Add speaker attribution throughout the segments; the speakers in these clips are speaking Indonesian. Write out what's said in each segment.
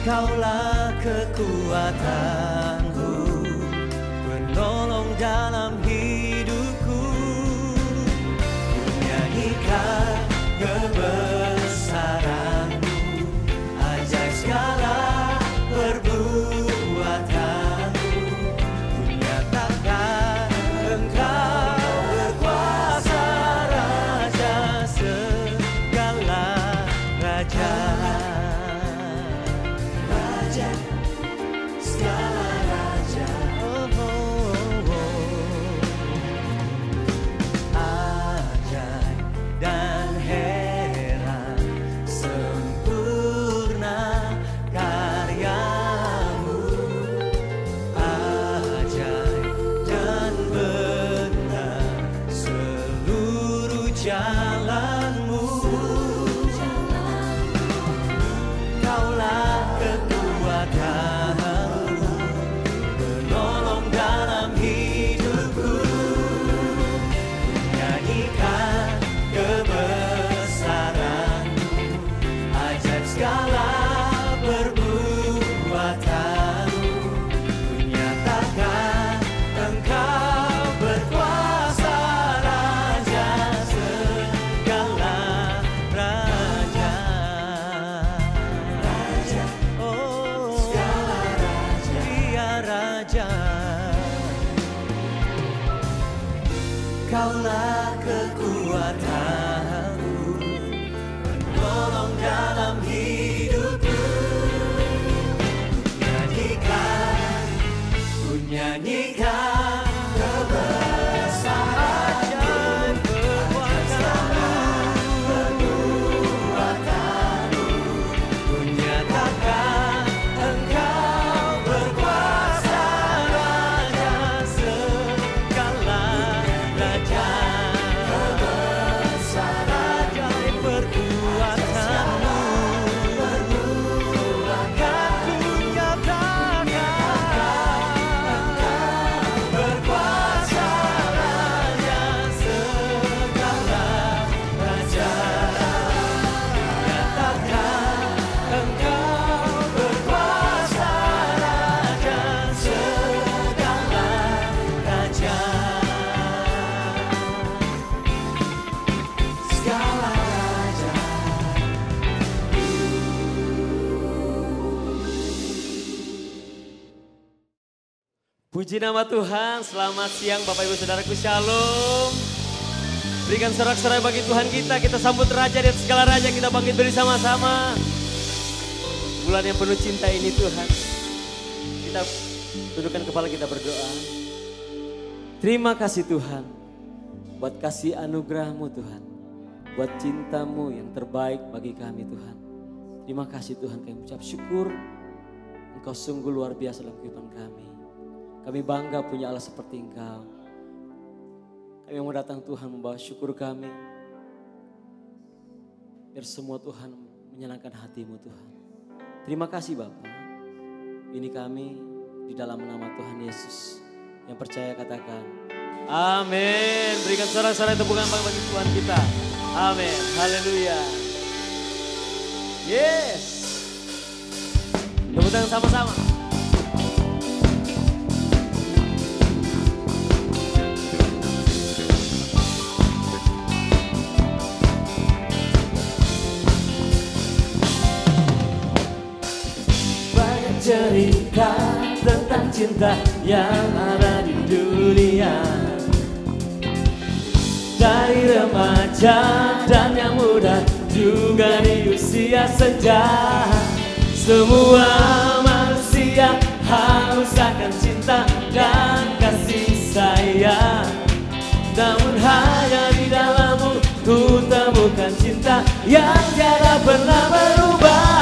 Speaker 1: Kaulah kekuatanku, penolong dalam hidupku. Ku nyanyikan kebesaran-Mu, ajaib segala perbuatan-Mu. Ku nyatakan Engkau berkuasa, Raja segala raja. Kaulah kekuatanku, penolong dalam hidupku. Ku nyanyikan kebesaran perbuatan-Mu. Ku nyatakan Engkau berkuasa, Raja segala raja.
Speaker 2: Puji nama Tuhan, selamat siang Bapak Ibu Saudaraku, Shalom. Berikan sorak-sorai bagi Tuhan kita sambut Raja dan segala Raja, kita bangkit bersama-sama. Bulan yang penuh cinta ini Tuhan, kita tundukkan kepala kita berdoa. Terima kasih Tuhan, buat kasih anugerah-Mu Tuhan, buat cinta-Mu yang terbaik bagi kami Tuhan. Terima kasih Tuhan, kami ucap syukur, Engkau sungguh luar biasa dalam kehidupan kami. Kami bangga punya Allah seperti Engkau. Kami mau datang Tuhan membawa syukur kami. Biar semua Tuhan menyenangkan hati-Mu Tuhan. Terima kasih Bapa. Ini kami di dalam nama Tuhan Yesus. Yang percaya katakan amin. Berikan sorak-sorai tepukan bagi Tuhan kita. Amin. Haleluya. Yes. Tepuk tangan sama-sama.
Speaker 1: Cerita tentang cinta yang ada di dunia, dari remaja dan yang muda, juga di usia senja. Semua manusia haus akan cinta dan kasih sayang, namun hanya di dalam-Mu ku temukan cinta yang tiada pernah berubah.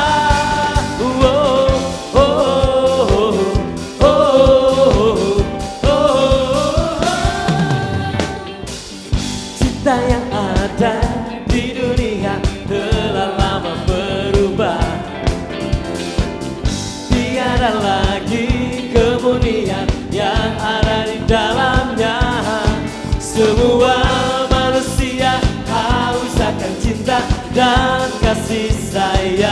Speaker 1: Cinta yang ada di dunia telah lama berubah. Tiada lagi kemuliaan yang ada di dalamnya. Semua manusia haus akan cinta dan kasih sayang,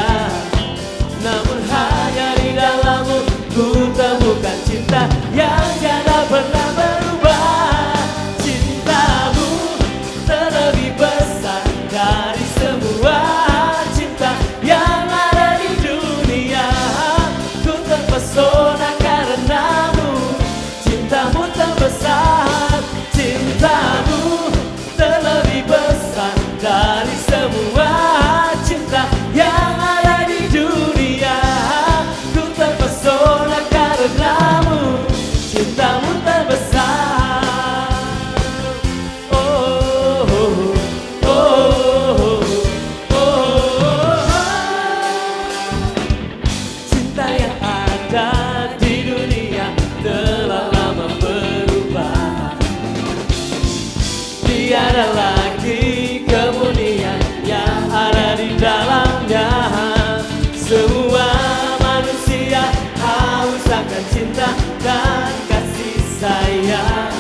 Speaker 1: cinta dan kasih sayang.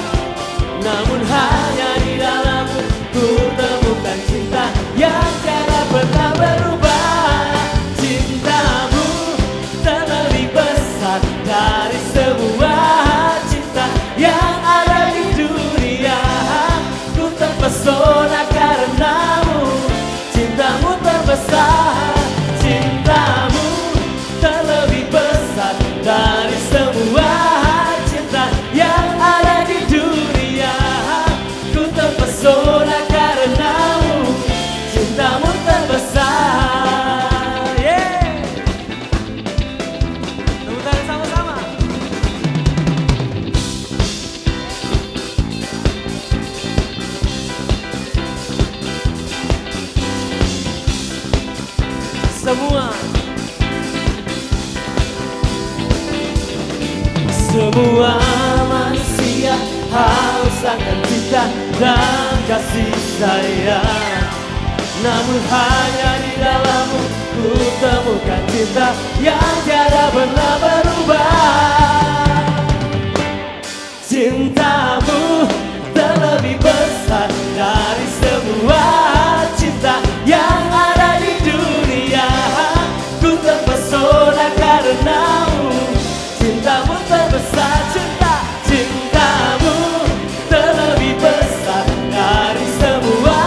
Speaker 1: Namun hanya di dalammu ku temukan cinta yang tiada pernah berubah. Cintamu terlebih besar dari semua cinta yang ada di dunia. Ku terpesona karenamu, cintamu terbesar. Cintamu terlebih besar dari semua cinta yang ada di dunia. Ku terpesona karenamu, cintamu terbesar. Yeah. Tepuk tangan sama-sama. Semua manusia haus akan cinta dan kasih sayang. Namun hanya di dalammu ku temukan cinta yang tiada pernah berubah. Cintamu terlebih besar dari semua cinta yang ada di dunia. Ku terpesona karenamu, cintamu terbesar. Cintamu terlebih besar dari semua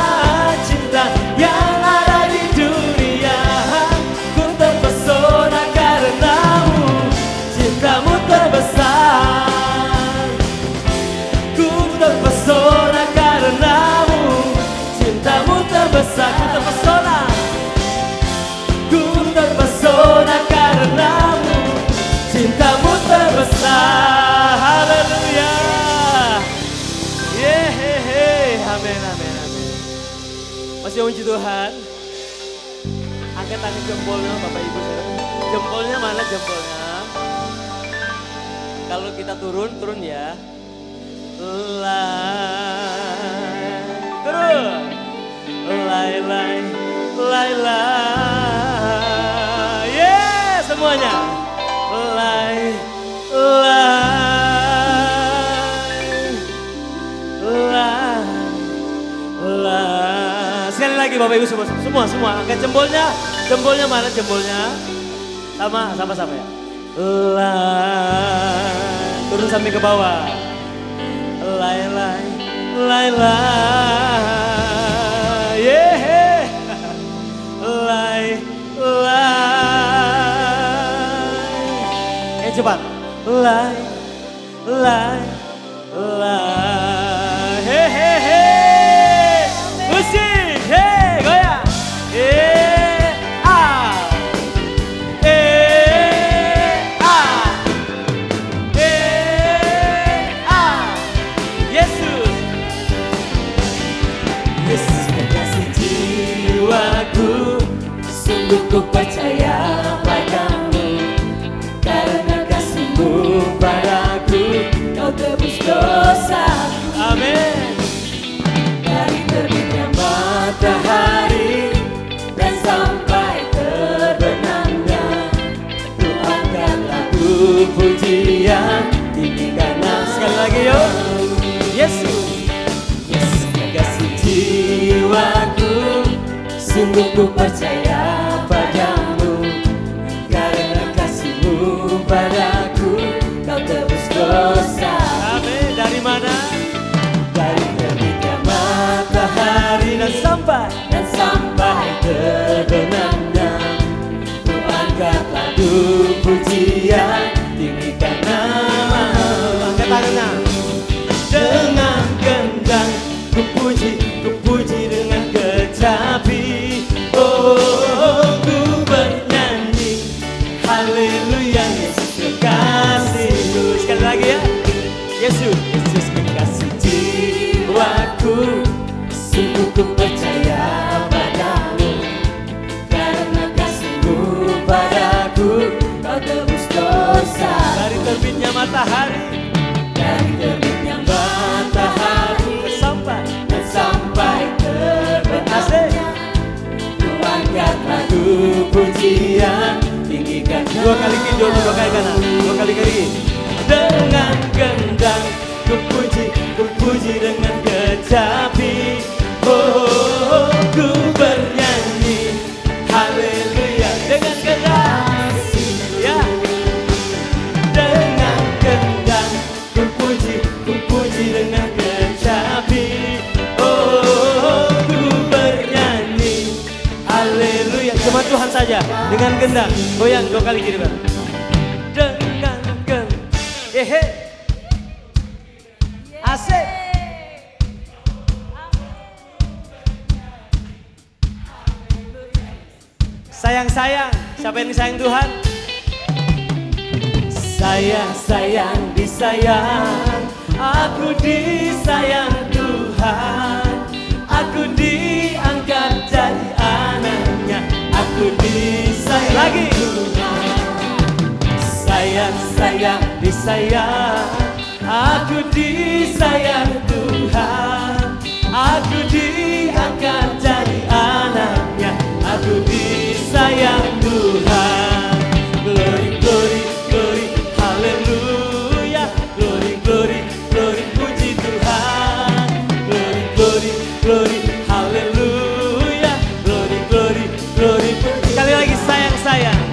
Speaker 1: cinta yang ada di dunia. Ku terpesona karenamu, cintamu terbesar. Ku terpesona karenamu, cintamu terbesar. Ku terpesona. Ku terpesona karenamu, cintamu terbesar. Haleluya. Yehehe. Amin, amin, amin. Masih memuji Tuhan. Angkat tangan jempolnya Bapak Ibu saudara. Jempolnya mana jempolnya? Kalau kita turun ya. Turun. Yeah, semuanya. Sekali lagi Bapak Ibu semua angkat jempolnya. Jempolnya mana jempolnya? Sama ya. Turun sampai ke bawah. Yeah. Cepat. Hehehe. Musik. Hey, goyang. Yesus. Yesus kekasih jiwaku, sungguh ku percaya padamu. Karena kasih-Mu padaku, Kau tebus dosaku. Amin. Dari terbitnya matahari dan sampai terbenamnya, ku angkat lagu pujian tinggikan nama. Sekali lagi yuk. Yesus. Yesus kekasih jiwaku, sungguh ku percaya padamu. Karena kasih-Mu padaku, Kau tebus dosa. Amin. Dari mana? Dari terbitnya matahari dan sampai terbenamnya, ku angkat lagu pujian tinggikan nama-Mu. Angkat tangannya. Dengan gendang ku puji dengan kecapi. Oh, ku bernyanyi haleluya. Yesus kekasih-Ku. Sekali lagi ya. Yesus kekasih jiwaku, sungguh ku percaya padamu. Karena kasih-Mu padaku, Kau tebus dosa. Dari terbitnya matahari sampai terbenamnya, ku angkat lagu pujian tinggikan. Dua kali kanan, dua kali kiri.
Speaker 2: dengan gendang. Goyang 2 kali kiri baru. Dengan gendang. Hehe. Asik. Sayang-sayang, siapa yang disayang Tuhan? Sayang-sayang disayang, aku disayang Tuhan. Aku diangkat jadi anaknya, aku disayang lagi. Sayang-sayang disayang, aku disayang Tuhan. Aku diangkat jadi anaknya, aku disayang Tuhan. Glory, glory, glory, haleluya. Glory, glory, glory, puji Tuhan. Glory, glory, glory, haleluya. Glory, glory, glory, puji. Sekali lagi sayang-sayang.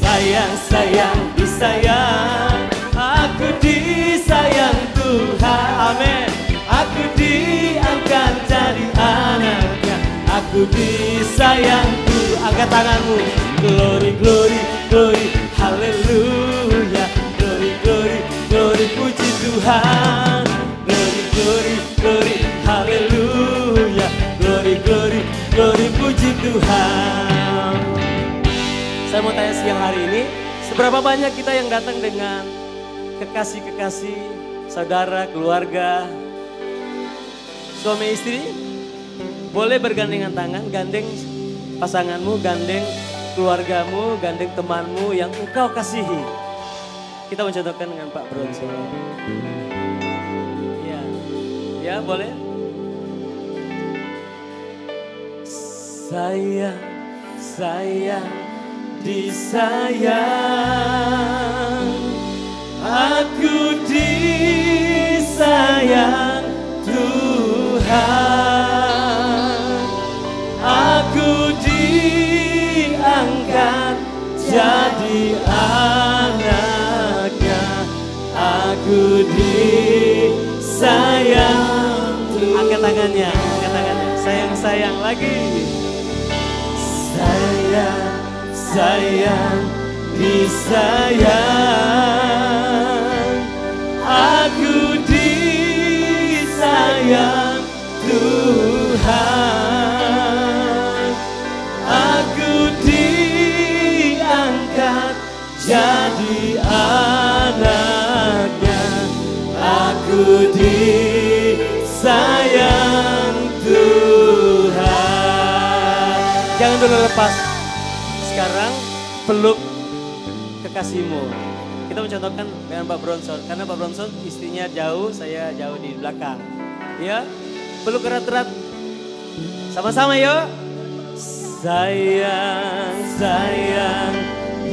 Speaker 2: Sayang-sayang disayang, aku disayang Tuhan. Amin. Aku diangkat jadi anaknya, aku disayang Tuhan. Angkat tanganmu. Glory, glory, glory, haleluya. Glory, glory, glory, puji Tuhan. Glory, glory, glory, haleluya. Glory, glory, glory, puji Tuhan. Saya mau tanya siang hari ini, seberapa banyak kita yang datang dengan kekasih-kekasih, saudara, keluarga, suami istri? Boleh bergandengan tangan, gandeng pasanganmu, gandeng keluargamu, gandeng temanmu yang engkau kasihi. Kita mencontohkan dengan Pak Bronson. Ya, ya boleh. Sayang disayang, aku disayang Tuhan. Aku diangkat jadi anaknya, aku disayang Tuhan. Angkat tangannya, angkat tangannya. Sayang-sayang lagi. Sayang disayang, aku disayang Tuhan. Aku diangkat jadi anaknya, aku disayang Tuhan. Jangan dulu lepas. Sekarang peluk kekasihmu. Kita mencontohkan dengan Pak Bronson. Karena Pak Bronson istrinya jauh, saya jauh di belakang. Ya, peluk erat-erat. Sama-sama yuk. Sayang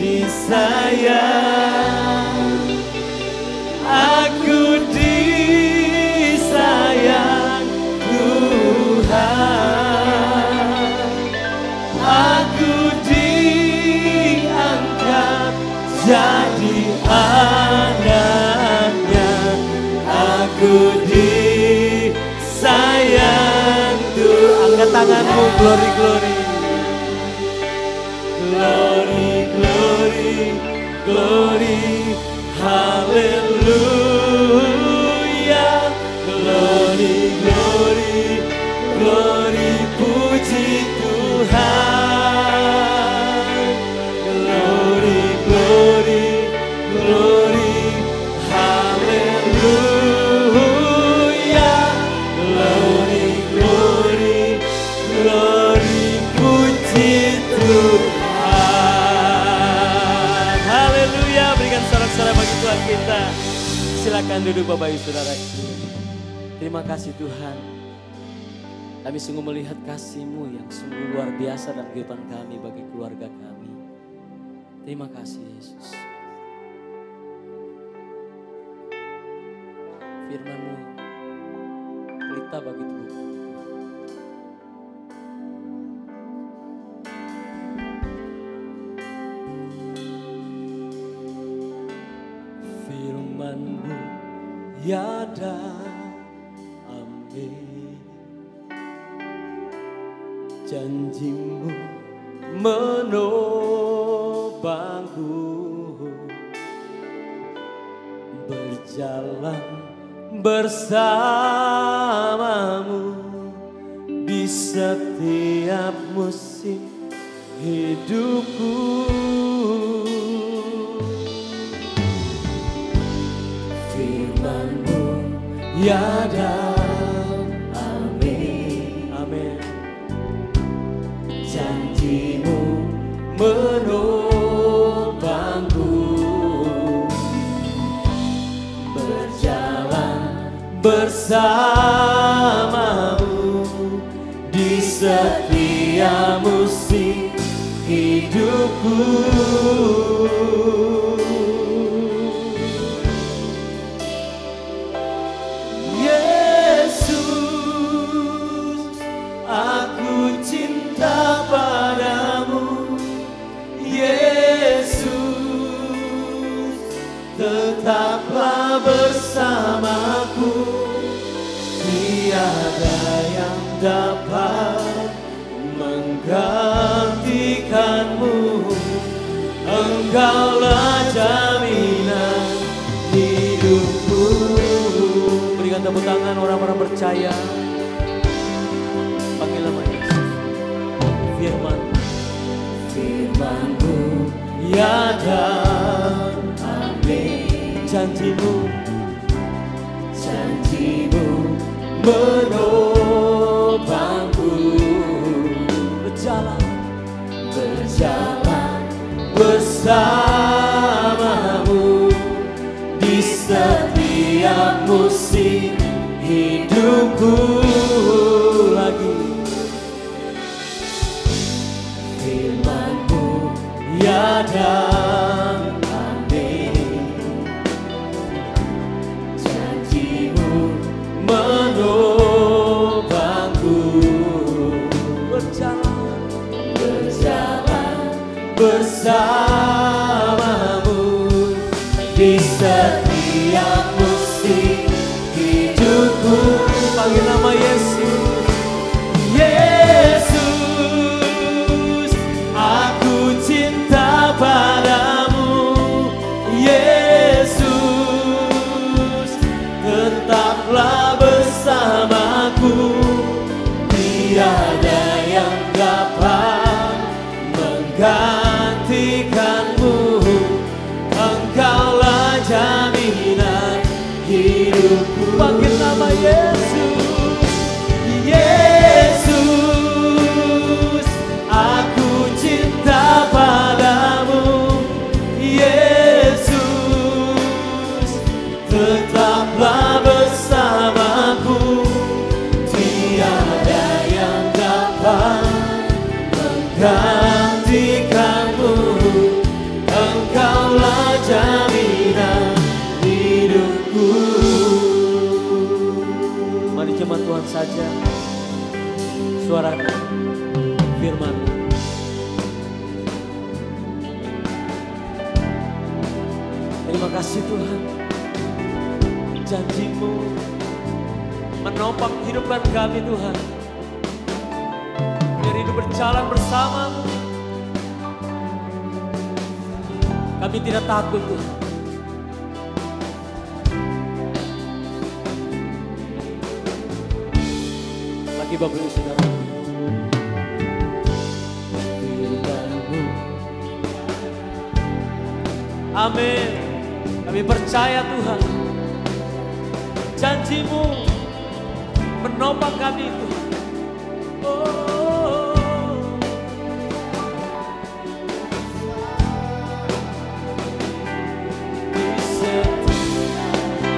Speaker 2: disayang, aku disayang Tuhan. Aku diangkat jadi anaknya, aku disayang Tuhan. Angkat tanganmu, glory, glory. Glory, glory, glory, haleluya. Glory, glory, glory, puji Tuhan. Glory, glory, glory, haleluya. Glory, glory, glory, puji Tuhan. Haleluya, berikan sorak-sorai bagi Tuhan kita. Silakan duduk Bapak Ibu Saudara. Terima kasih Tuhan. Kami sungguh melihat kasih-Mu yang sungguh luar biasa dalam kehidupan kami bagi keluarga kami. Terima kasih Yesus. Firman-Mu pelita bagi tubuh kami. Firman-Mu yada amin, janji-Mu menopangku, berjalan bersamamu di setiap musim hidupku. Firman-Mu ya dan amin, amin. Janji-Mu menopangku, berjalan bersamamu di setiap musim hidupku. Yesus, aku cinta padamu. Yesus, tetaplah bersamaku. Tiada yang dapat menggantikanmu. Engkaulah jaminan hidupku. Berikan tepuk tangan orang-orang percaya. Panggil nama Yesus. Firman-Mu ya dan amin. Janji-Mu menopangku, berjalan bersamamu di setiap musim hidupku. Lagi firman-Mu ya dan amin. Janji-Mu menopangku, berjalan bersamamu di setiap musim hidupku. Panggil nama Yesus. Yesus, aku cinta padamu. Yesus, tetaplah bersamaku. Tiada yang dapat menggantikanmu. Engkaulah jaminan hidupku. Panggil nama Yesus. Yesus, aku cinta padamu. Yesus, tetaplah bersamaku. Tiada yang dapat menggantikanmu. Engkaulah jaminan hidupku. Mari jemaat Tuhan saja suarakan firman-Mu. Terima kasih Tuhan, janji-Mu menopang kehidupan kami Tuhan. Biar hidup berjalan bersama-Mu. Kami tidak takut Tuhan. Lagi Bapak Ibu Saudara. Firman-Mu. Amin. Kami percaya Tuhan. Janji-Mu menopang kami Tuhan. Oh.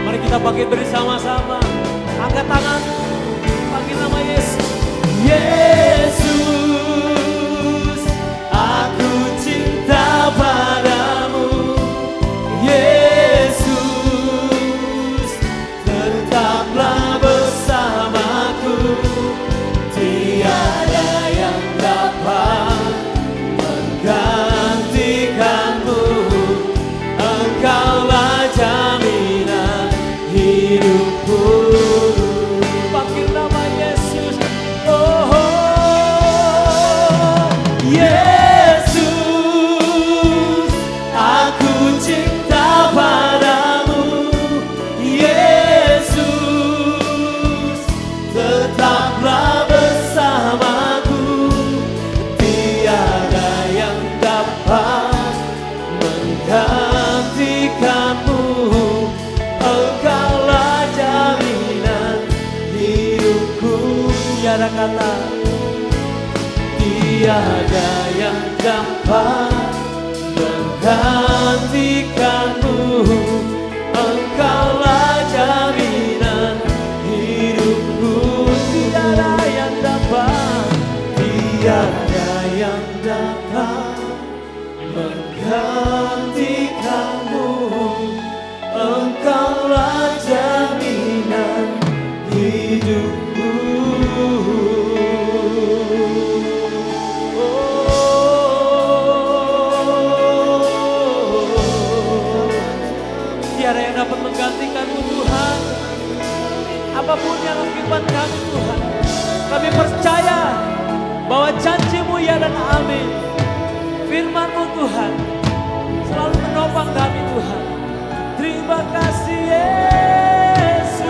Speaker 2: Mari kita bangkit bersama-sama. Angkat tangan, panggil nama Yesus. Yesus, aku cinta padamu. Yesus, tetaplah bersamaku. Tiada yang dapat menggantikanmu. Engkaulah jaminan hidupku. Panggil nama Yesus. Oh, oh.
Speaker 1: ada kata tiada yang dapat menggantikanmu. Engkaulah jaminan hidupku. Tiada yang dapat, tiada yang dapat menggantikanmu. Engkaulah jaminan hidupku. Tiada yang dapat menggantikanmu Tuhan. Apapun yang akibat kami Tuhan, kami percaya bahwa janji-Mu ya dan amin. Firman-Mu Tuhan selalu menopang kami Tuhan. Terima kasih Yesus,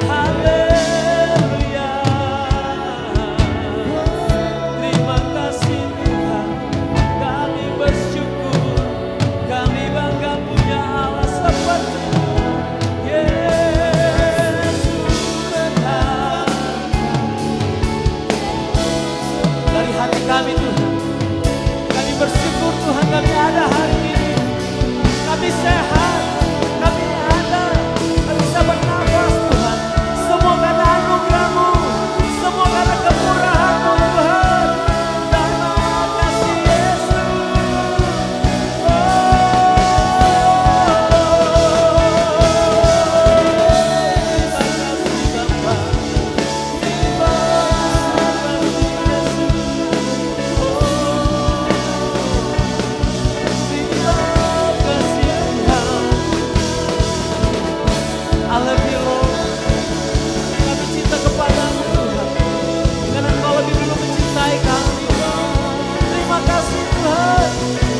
Speaker 1: haleluya. Terima kasih Tuhan, kami bersyukur, kami bangga punya Allah seperti-Mu. Yesus benar. Dari hati kami Tuhan, kami bersyukur Tuhan kami ada hari ini. Kami sehat, kami ada, kami bisa bernafas Tuhan. Semua karena anugerah-Mu, semua karena kemurahan-Mu Tuhan. Terima kasih Yesus. I love you Lord. Kami cinta kepadamu Tuhan, karena Engkau lebih dulu mencintai kami. Terima kasih Tuhan,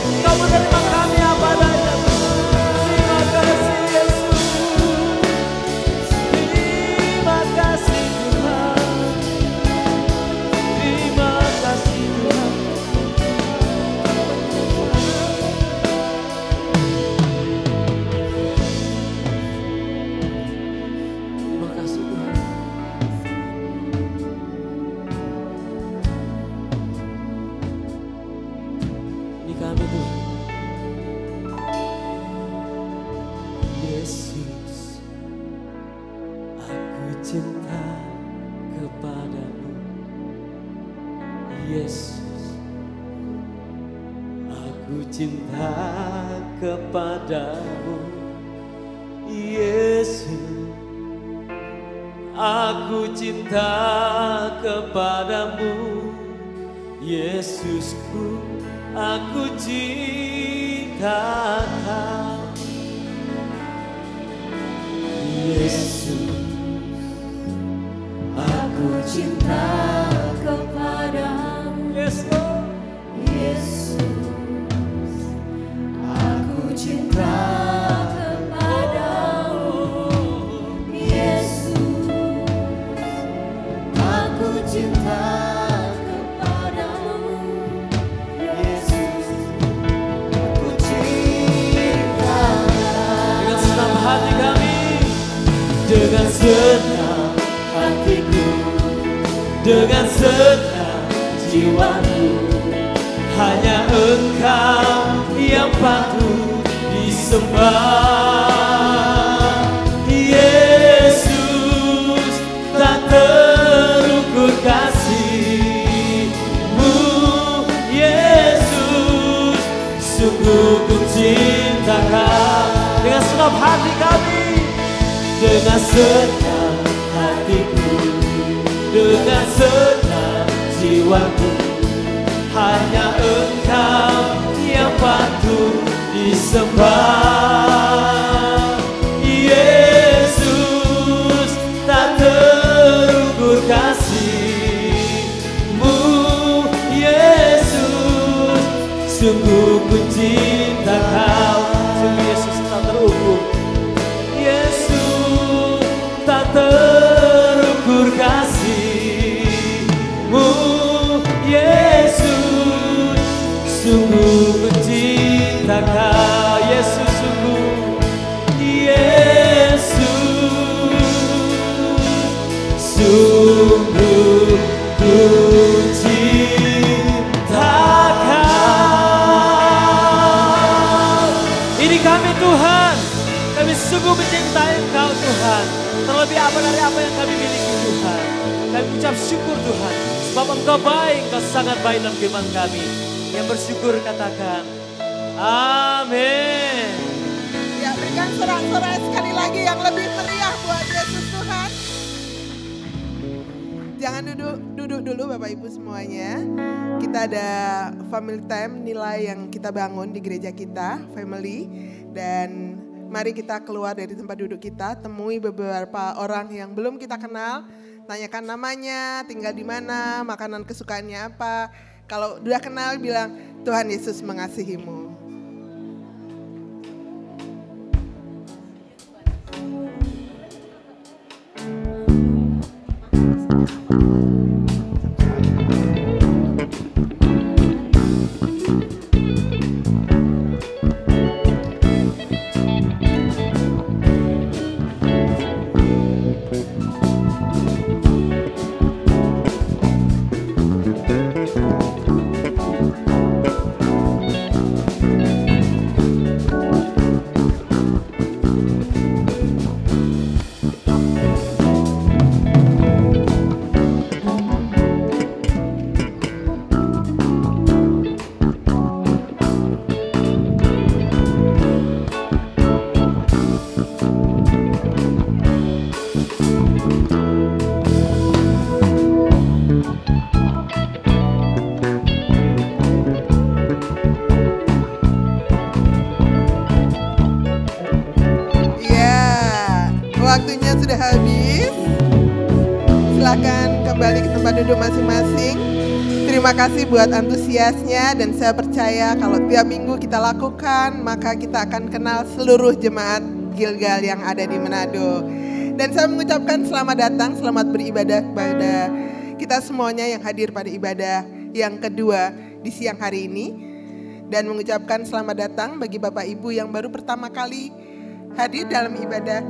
Speaker 1: Engkau menerima kami apa adanya. Terima kasih Yesus. Terima kasih Tuhan. Terima kasih Tuhan. Terima kasih Tuhan. Ini kami Tuhan. Yesus, aku cinta kepadamu. Yesus, aku cinta kepadamu. Yesus, aku cinta kepadamu. Yesusku, aku cinta Kau. Yesus,
Speaker 3: Aku cinta kepadamu.
Speaker 1: Yes Lord.
Speaker 3: Yesus, aku cinta kepadamu. Yesus, aku cinta kepadamu. Yesus, aku cinta.
Speaker 1: Dengan senang hati kami, dengan senang hatiku, dengan senang jiwaku, hanya Engkau yang patut disembah. Yesus, tak terukur kasih-Mu. Yesus, sungguh ku cinta Kau. Dengan senang hati kami, dengan senang hatiku, dengan senang jiwaku, hanya Engkau yang patut disembah. Yesus, tak terukur kasih-Mu. Yesus, sungguh ku cinta Kau. Sungguh Yesus tak terukur. Yesus, tak terukur kasih-Mu. Yesus, sungguh ku cinta Kau. Yesus, sungguh. Yesus, sungguh
Speaker 2: sungguh mencintai Engkau Tuhan. Terlebih apa dari apa yang kami miliki Tuhan. Kami ucap syukur Tuhan. Sebab Engkau baik, Engkau sangat baik dalam kehidupan kami. Yang bersyukur katakan, amin.
Speaker 4: Ya, berikan sorak-sorai sekali lagi yang lebih meriah buat Yesus Tuhan. Jangan duduk dulu Bapak Ibu semuanya. Kita ada family time, nilai yang kita bangun di gereja kita, family. Dan mari kita keluar dari tempat duduk kita, temui beberapa orang yang belum kita kenal. Tanyakan namanya, tinggal di mana, makanan kesukaannya apa. Kalau udah kenal bilang, Tuhan Yesus mengasihimu. Waktunya sudah habis. Silakan kembali ke tempat duduk masing-masing. Terima kasih buat antusiasnya dan saya percaya kalau tiap minggu kita lakukan maka kita akan kenal seluruh jemaat Gilgal yang ada di Manado. Dan saya mengucapkan selamat datang, selamat beribadah kepada kita semuanya yang hadir pada ibadah yang kedua di siang hari ini. Dan mengucapkan selamat datang bagi Bapak Ibu yang baru pertama kali hadir dalam ibadah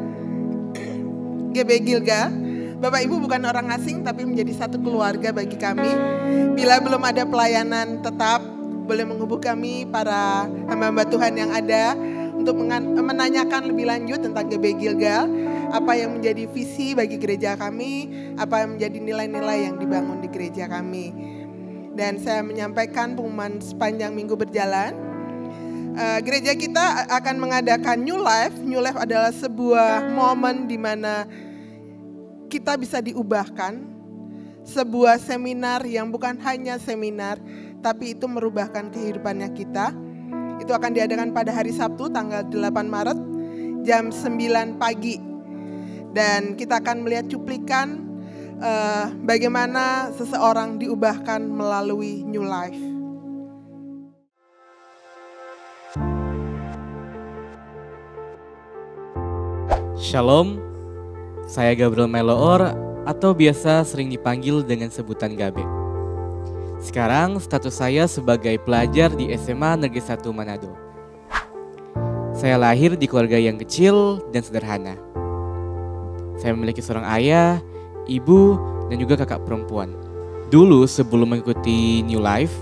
Speaker 4: GB Gilgal. Bapak Ibu bukan orang asing tapi menjadi satu keluarga bagi kami. Bila belum ada pelayanan tetap, boleh menghubungi kami para hamba-hamba Tuhan yang ada untuk menanyakan lebih lanjut tentang GB Gilgal, apa yang menjadi visi bagi gereja kami, apa yang menjadi nilai-nilai yang dibangun di gereja kami. Dan saya menyampaikan pengumuman sepanjang minggu berjalan. Gereja kita akan mengadakan New Life. New Life adalah sebuah momen di mana kita bisa diubahkan. Sebuah seminar yang bukan hanya seminar, tapi itu merubahkan kehidupannya kita. Itu akan diadakan pada hari Sabtu tanggal 8 Maret jam 9 pagi. Dan kita akan melihat cuplikan bagaimana seseorang diubahkan melalui New Life.
Speaker 5: Shalom, saya Gabriel Meloor atau biasa sering dipanggil dengan sebutan Gabe. Sekarang status saya sebagai pelajar di SMA Negeri 1 Manado. Saya lahir di keluarga yang kecil dan sederhana. Saya memiliki seorang ayah, ibu, dan juga kakak perempuan. Dulu sebelum mengikuti New Life,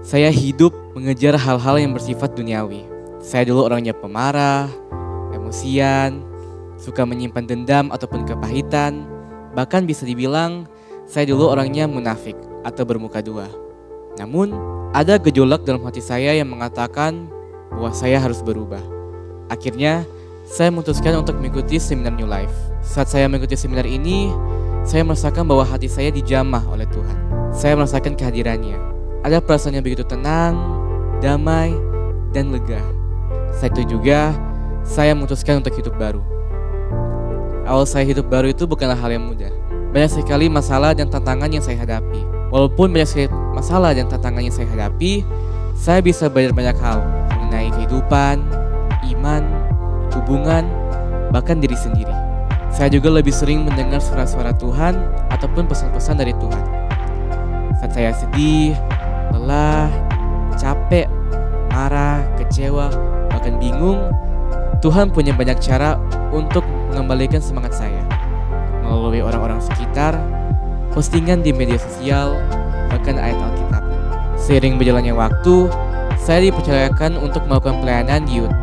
Speaker 5: saya hidup mengejar hal-hal yang bersifat duniawi. Saya dulu orangnya pemarah, emosian, suka menyimpan dendam ataupun kepahitan. Bahkan bisa dibilang saya dulu orangnya munafik atau bermuka dua. Namun ada gejolak dalam hati saya yang mengatakan bahwa saya harus berubah. Akhirnya saya memutuskan untuk mengikuti seminar New Life. Saat saya mengikuti seminar ini, saya merasakan bahwa hati saya dijamah oleh Tuhan. Saya merasakan kehadirannya. Ada perasaan yang begitu tenang, damai, dan lega. Saat itu juga saya memutuskan untuk hidup baru. Awal saya hidup baru itu bukanlah hal yang mudah. Banyak sekali masalah dan tantangan yang saya hadapi. Walaupun banyak sekali masalah dan tantangan yang saya hadapi, saya bisa belajar banyak hal mengenai kehidupan, iman, hubungan, bahkan diri sendiri. Saya juga lebih sering mendengar suara-suara Tuhan ataupun pesan-pesan dari Tuhan. Saat saya sedih, lelah, capek, marah, kecewa, bahkan bingung, Tuhan punya banyak cara untuk mengembalikan semangat saya. Melalui orang-orang sekitar, postingan di media sosial, bahkan ayat Alkitab. Seiring berjalannya waktu, saya dipercayakan untuk melakukan pelayanan di youth.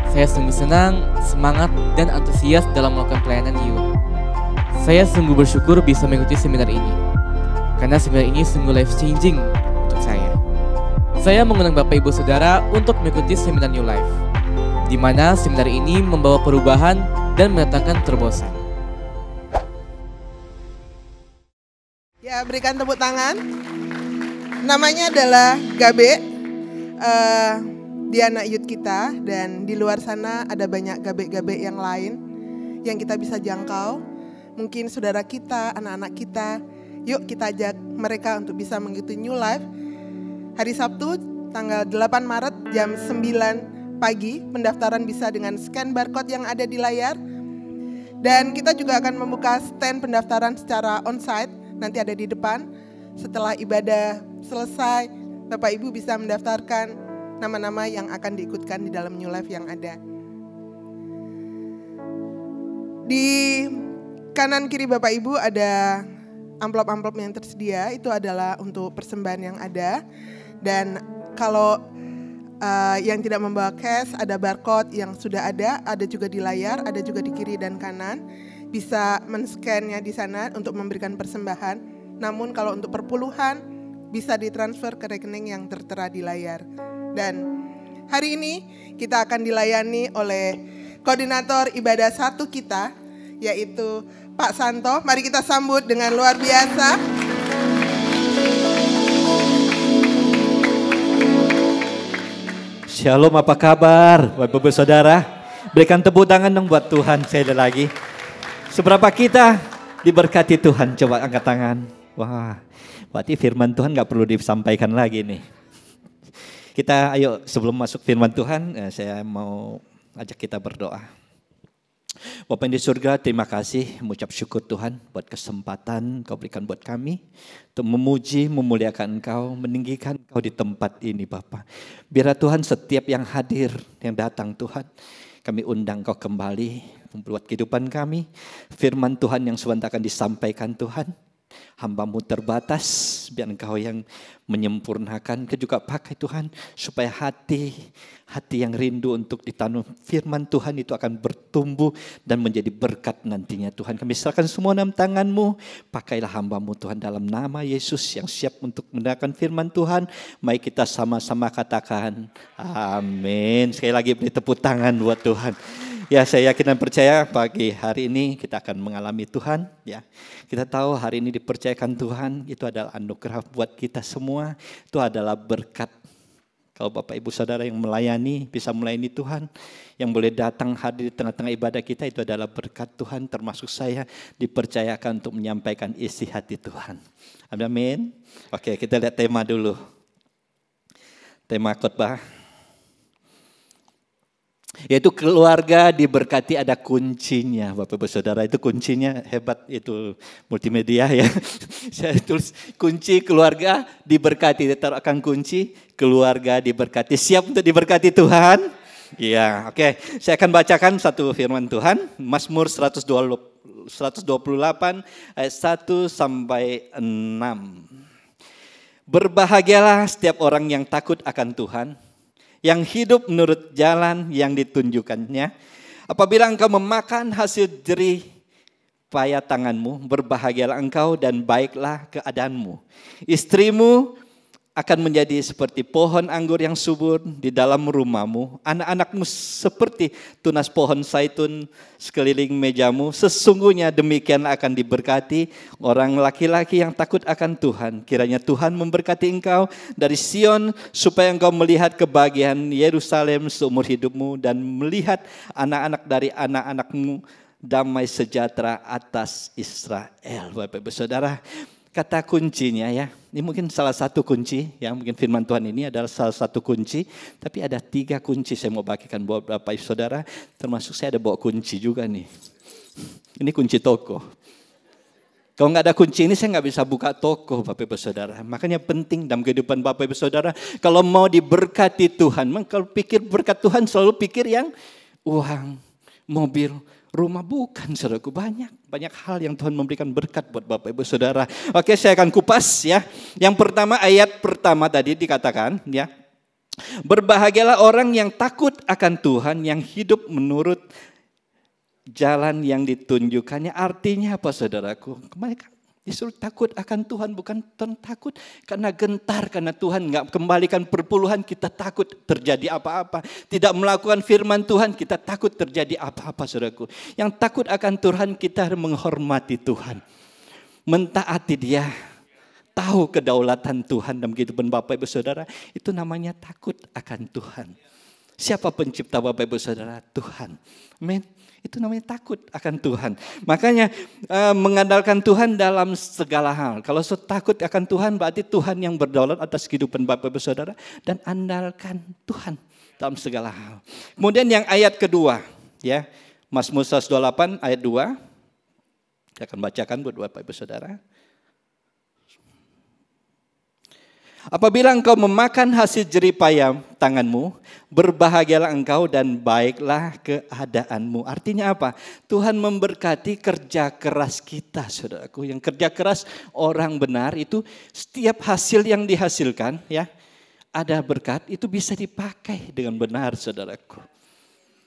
Speaker 5: Saya sungguh senang, semangat, dan antusias dalam melakukan pelayanan youth. Saya sungguh bersyukur bisa mengikuti seminar ini, karena seminar ini sungguh life changing untuk saya. Saya mengundang Bapak Ibu Saudara untuk mengikuti seminar New Life, di mana seminar ini membawa perubahan dan mendatangkan terobosan.
Speaker 4: Ya, berikan tepuk tangan. Namanya adalah Gabe. Dia anak youth kita, dan di luar sana ada banyak gabe-gabe yang lain yang kita bisa jangkau. Mungkin saudara kita, anak-anak kita, yuk kita ajak mereka untuk bisa mengikuti New Life. Hari Sabtu tanggal 8 Maret jam 9 pagi, pendaftaran bisa dengan scan barcode yang ada di layar. Dan kita juga akan membuka stand pendaftaran secara onsite, nanti ada di depan. Setelah ibadah selesai, Bapak Ibu bisa mendaftarkan nama-nama yang akan diikutkan di dalam New Life yang ada. Di kanan kiri Bapak Ibu ada amplop-amplop yang tersedia, itu adalah untuk persembahan yang ada. Dan kalau yang tidak membawa cash, ada barcode yang sudah ada juga di layar, ada juga di kiri dan kanan. Bisa men-scan-nya di sana untuk memberikan persembahan. Namun kalau untuk perpuluhan bisa ditransfer ke rekening yang tertera di layar. Dan hari ini kita akan dilayani oleh koordinator ibadah satu kita, yaitu Pak Santo. Mari kita sambut dengan luar biasa.
Speaker 1: Shalom, apa kabar Bapak Ibu Saudara? Berikan tepuk tangan dong buat Tuhan sekali lagi. Seberapa kita diberkati Tuhan? Coba angkat tangan. Wah, berarti firman Tuhan gak perlu disampaikan lagi nih. Kita ayo sebelum masuk firman Tuhan, saya mau ajak kita berdoa. Bapa di surga, terima kasih, mengucap syukur Tuhan buat kesempatan Kau berikan buat kami untuk memuji, memuliakan Engkau, meninggikan Engkau di tempat ini Bapa. Biar Tuhan setiap yang hadir, yang datang Tuhan, kami undang Kau kembali membuat kehidupan kami. Firman Tuhan yang sebentar akan disampaikan Tuhan. Hamba-Mu terbatas, biar Engkau yang menyempurnakan, Kau juga pakai Tuhan, supaya hati yang rindu untuk ditanam firman Tuhan itu akan bertumbuh dan menjadi berkat nantinya Tuhan. Kami serahkan semua dalam tangan-Mu, pakailah hamba-Mu Tuhan dalam nama Yesus yang siap untuk mendengarkan firman Tuhan. Mari kita sama-sama katakan amin. Sekali lagi beri tepuk tangan buat Tuhan. Ya, saya yakin dan percaya pagi hari ini kita akan mengalami Tuhan. Ya, kita tahu hari ini dipercayakan Tuhan, itu adalah anugerah buat kita semua. Itu adalah berkat. Kalau Bapak Ibu Saudara yang melayani, bisa melayani Tuhan, yang boleh datang hadir di tengah-tengah ibadah kita, itu adalah berkat Tuhan. Termasuk saya dipercayakan untuk menyampaikan isi hati Tuhan. Amin. Oke, kita lihat tema dulu. Tema khotbah. Yaitu keluarga diberkati, ada kuncinya Bapak Ibu Saudara. Itu kuncinya hebat, itu multimedia ya. Saya tulis kunci keluarga diberkati, ditaruhkan kunci keluarga diberkati. Siap untuk diberkati Tuhan? Iya, oke. Saya akan bacakan satu firman Tuhan, Mazmur 128 ayat 1 sampai 6. Berbahagialah setiap orang yang takut akan Tuhan, yang hidup menurut jalan yang ditunjukkannya. Apabila engkau memakan hasil jerih payah tanganmu, berbahagialah engkau dan baiklah keadaanmu. Istrimu akan menjadi seperti pohon anggur yang subur di dalam rumahmu. Anak-anakmu seperti tunas pohon zaitun sekeliling mejamu. Sesungguhnya demikian akan diberkati orang laki-laki yang takut akan Tuhan. Kiranya Tuhan memberkati engkau dari Sion, supaya engkau melihat kebahagiaan Yerusalem seumur hidupmu, dan melihat anak-anak dari anak-anakmu damai sejahtera atas Israel. Bapak Ibu Saudara, kata kuncinya ya, ini mungkin salah satu kunci, ya mungkin firman Tuhan ini adalah salah satu kunci, tapi ada 3 kunci saya mau bagikan buat Bapak Ibu Saudara, termasuk saya ada bawa kunci juga nih. Ini kunci toko. Kalau nggak ada kunci ini saya nggak bisa buka toko Bapak Ibu Saudara. Makanya penting dalam kehidupan Bapak Ibu Saudara, kalau mau diberkati Tuhan, kalau pikir berkat Tuhan selalu pikir yang uang, mobil, rumah, bukan saudaraku. Banyak hal yang Tuhan memberikan berkat buat Bapak Ibu Saudara. Oke, saya akan kupas ya. Yang pertama, ayat pertama tadi dikatakan ya, berbahagialah orang yang takut
Speaker 6: akan Tuhan, yang hidup menurut jalan yang ditunjukkannya. Artinya apa saudaraku? Mereka disuruh takut akan Tuhan, bukan takut karena gentar, karena Tuhan nggak kembalikan perpuluhan, kita takut terjadi apa-apa. Tidak melakukan firman Tuhan, kita takut terjadi apa-apa saudaraku. Yang takut akan Tuhan, kita menghormati Tuhan, mentaati Dia, tahu kedaulatan Tuhan dalam kehidupan Bapak Ibu Saudara. Itu namanya takut akan Tuhan. Siapa pencipta Bapak Ibu Saudara? Tuhan. Amin. Itu namanya takut akan Tuhan. Makanya mengandalkan Tuhan dalam segala hal. Kalau takut akan Tuhan berarti Tuhan yang berdaulat atas kehidupan Bapak Ibu Saudara. Dan andalkan Tuhan dalam segala hal. Kemudian yang ayat kedua, ya, Mazmur 128 ayat 2. Saya akan bacakan buat Bapak Ibu Saudara. Apabila engkau memakan hasil jeripaya tanganmu, berbahagialah engkau dan baiklah keadaanmu. Artinya apa? Tuhan memberkati kerja keras kita, saudaraku. Yang kerja keras orang benar itu setiap hasil yang dihasilkan, ya, ada berkat, itu bisa dipakai dengan benar, saudaraku.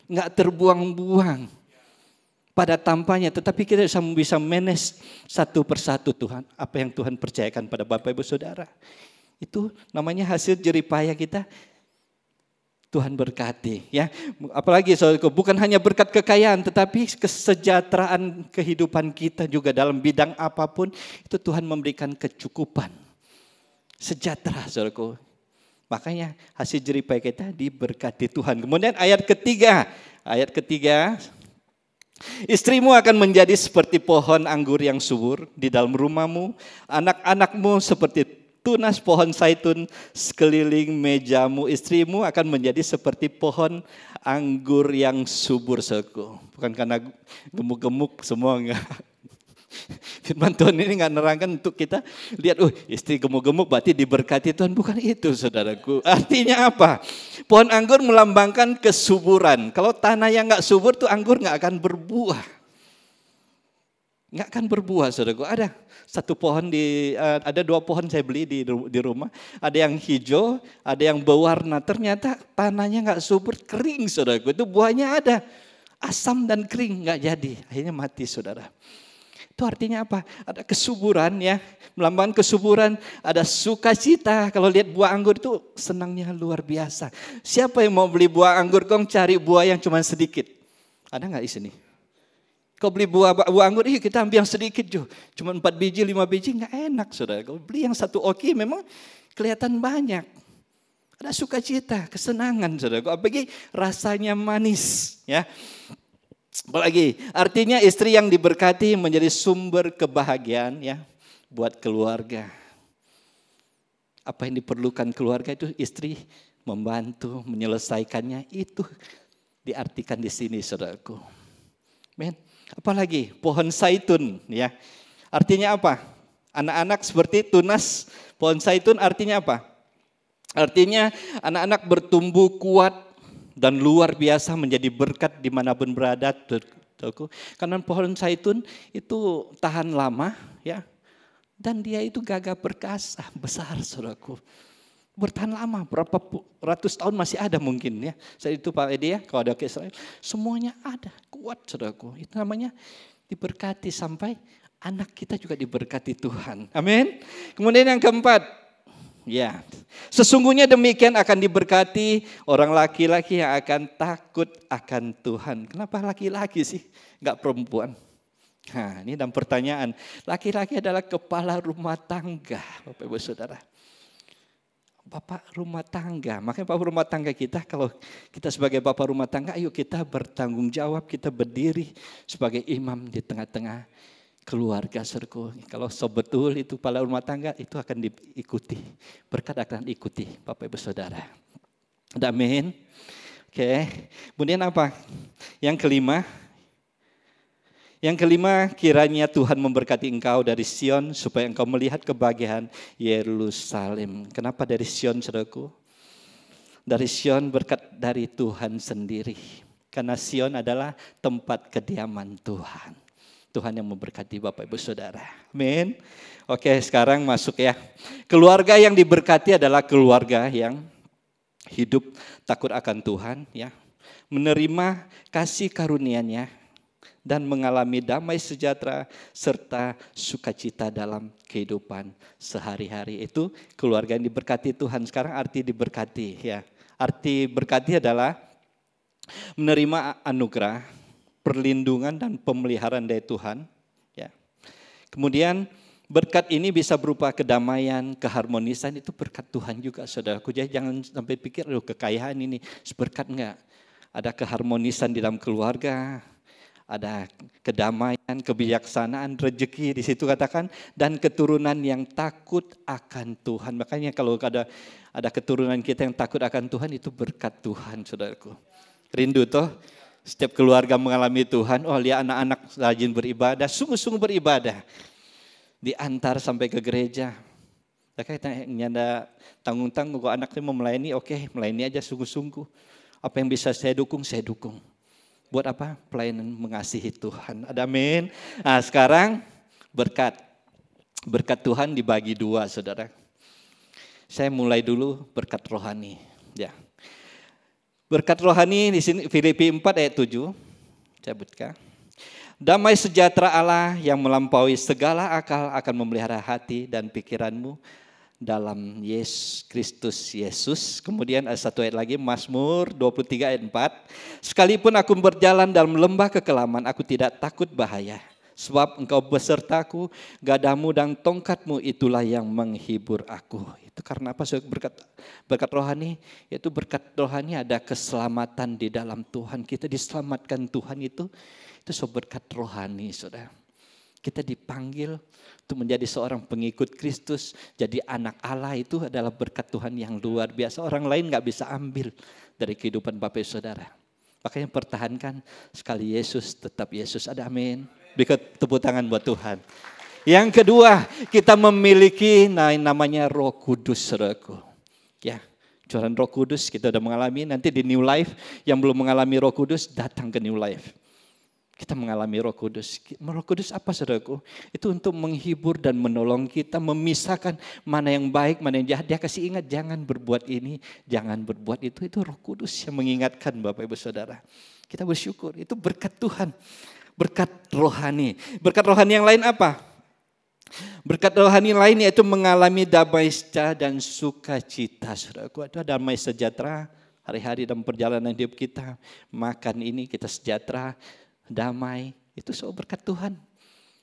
Speaker 6: Enggak terbuang-buang pada tampaknya, tetapi kita bisa manage satu persatu Tuhan. Apa yang Tuhan percayakan pada Bapak Ibu Saudara. Itu namanya hasil jeripaya kita, Tuhan berkati, ya. Apalagi saudaraku, bukan hanya berkat kekayaan, tetapi kesejahteraan kehidupan kita juga dalam bidang apapun, itu Tuhan memberikan kecukupan, sejahtera, saudaraku. Makanya hasil jeripaya kita diberkati Tuhan. Kemudian ayat ketiga, istrimu akan menjadi seperti pohon anggur yang subur di dalam rumahmu, anak-anakmu seperti tunas pohon zaitun sekeliling mejamu. Istrimu akan menjadi seperti pohon anggur yang subur, saudaraku. Bukan karena gemuk-gemuk semua, enggak. Firman Tuhan ini enggak nerangkan untuk kita lihat, istri gemuk-gemuk berarti diberkati Tuhan. Bukan itu, saudaraku. Artinya apa? Pohon anggur melambangkan kesuburan. Kalau tanah yang enggak subur tuh anggur enggak akan berbuah. Enggak akan berbuah, saudaraku. Ada dua pohon saya beli di rumah. Ada yang hijau, ada yang berwarna. Ternyata tanahnya enggak subur, kering, saudaraku. Itu buahnya ada asam dan kering, enggak jadi. Akhirnya mati, saudara. Itu artinya apa? Ada kesuburan, ya. Melambangkan kesuburan, ada sukacita. Kalau lihat buah anggur itu senangnya luar biasa. Siapa yang mau beli buah anggur, kong cari buah yang cuma sedikit? Ada enggak di sini? Kau beli buah anggur, kita ambil yang sedikit jo. Cuma 4 biji, 5 biji, enggak enak, saudara. Kau beli yang satu oke, memang kelihatan banyak. Ada sukacita, kesenangan, saudara. Apalagi rasanya manis, ya. Apalagi artinya istri yang diberkati menjadi sumber kebahagiaan, ya, buat keluarga. Apa yang diperlukan keluarga itu istri membantu menyelesaikannya, itu diartikan di sini, saudaraku. Amin. Apalagi pohon zaitun, ya. Artinya apa? Anak-anak seperti tunas pohon zaitun, artinya apa? Artinya anak-anak bertumbuh kuat dan luar biasa menjadi berkat dimanapun berada. Karena pohon zaitun itu tahan lama, ya. Dan dia itu gagah perkasa, besar, saudaraku. Bertahan lama, berapa ratus tahun masih ada mungkin, ya. Saat itu Pak Edi, ya, kalau ada ke Israel, semuanya ada, kuat, saudaraku. Itu namanya diberkati sampai anak kita juga diberkati Tuhan. Amin. Kemudian yang keempat, ya, sesungguhnya demikian akan diberkati orang laki-laki yang akan takut akan Tuhan. Kenapa laki-laki sih, enggak perempuan? Nah, ini dalam pertanyaan. Laki-laki adalah kepala rumah tangga, Bapak Ibu Saudara. Bapak rumah tangga, makanya bapak rumah tangga kita, kalau kita sebagai bapak rumah tangga, ayo kita bertanggung jawab, kita berdiri sebagai imam di tengah-tengah keluarga, saudaraku. Kalau betul itu kepala rumah tangga, itu akan diikuti, berkat akan ikuti Bapak Ibu Saudara. Amin. Oke. Kemudian apa? Yang kelima, kiranya Tuhan memberkati engkau dari Sion supaya engkau melihat kebahagiaan Yerusalem. Kenapa dari Sion, saudaraku? Dari Sion berkat dari Tuhan sendiri. Karena Sion adalah tempat kediaman Tuhan. Tuhan yang memberkati Bapak Ibu Saudara. Amin. Oke, sekarang masuk, ya. Keluarga yang diberkati adalah keluarga yang hidup takut akan Tuhan, ya. menerima kasih karunia-Nya, dan mengalami damai sejahtera serta sukacita dalam kehidupan sehari-hari. Itu keluarga yang diberkati Tuhan. Sekarang arti diberkati ya. Arti berkati adalah menerima anugerah, perlindungan dan pemeliharaan dari Tuhan ya. Kemudian berkat ini bisa berupa kedamaian, keharmonisan, itu berkat Tuhan juga saudaraku. Jadi jangan sampai pikir kekayaan ini berkat enggak. Ada keharmonisan di dalam keluarga, ada kedamaian, kebijaksanaan, rezeki di situ katakan, dan keturunan yang takut akan Tuhan. Makanya kalau ada keturunan kita yang takut akan Tuhan, itu berkat Tuhan saudaraku. Rindu toh setiap keluarga mengalami Tuhan. Oh lihat anak-anak rajin beribadah, sungguh-sungguh beribadah. Diantar sampai ke gereja. Kita nyanda tanggung-tanggung, kalau anaknya mau melayani, oke, melayani aja sungguh-sungguh. Apa yang bisa saya dukung, saya dukung. Buat apa? Pelayanan mengasihi Tuhan. Ada amin. Nah sekarang berkat. Berkat Tuhan dibagi dua saudara. Saya mulai dulu berkat rohani. Ya. Berkat rohani di sini Filipi 4 ayat 7. Saya buka. Damai sejahtera Allah yang melampaui segala akal akan memelihara hati dan pikiranmu dalam Kristus Yesus. Kemudian ada satu ayat lagi, Mazmur 23 ayat 4. Sekalipun aku berjalan dalam lembah kekelaman, aku tidak takut bahaya. Sebab engkau besertaku, gadamu dan tongkatmu itulah yang menghibur aku. Itu karena apa? Berkat rohani, yaitu berkat rohani ada keselamatan di dalam Tuhan. Kita diselamatkan Tuhan itu berkat rohani saudara. Kita dipanggil untuk menjadi seorang pengikut Kristus, jadi anak Allah, itu adalah berkat Tuhan yang luar biasa. Orang lain gak bisa ambil dari kehidupan Bapak Saudara. Makanya pertahankan, sekali Yesus tetap Yesus. Ada amin. Beri tepuk tangan buat Tuhan. Yang kedua, kita memiliki namanya Roh Kudus saudaraku. Ya, curahan Roh Kudus kita udah mengalami. Nanti di New Life yang belum mengalami Roh Kudus datang ke New Life. Kita mengalami Roh Kudus. Roh Kudus apa saudaraku? Itu untuk menghibur dan menolong kita, memisahkan mana yang baik, mana yang jahat. Dia kasih ingat, jangan berbuat ini, jangan berbuat itu. Itu Roh Kudus yang mengingatkan Bapak Ibu Saudara. Kita bersyukur, itu berkat Tuhan. Berkat rohani. Berkat rohani yang lain apa? Berkat rohani lain yaitu mengalami damai sejahtera dan sukacita. Saudaraku, itu damai sejahtera hari-hari dalam perjalanan hidup kita. Makan ini kita sejahtera, damai, itu semua berkat Tuhan.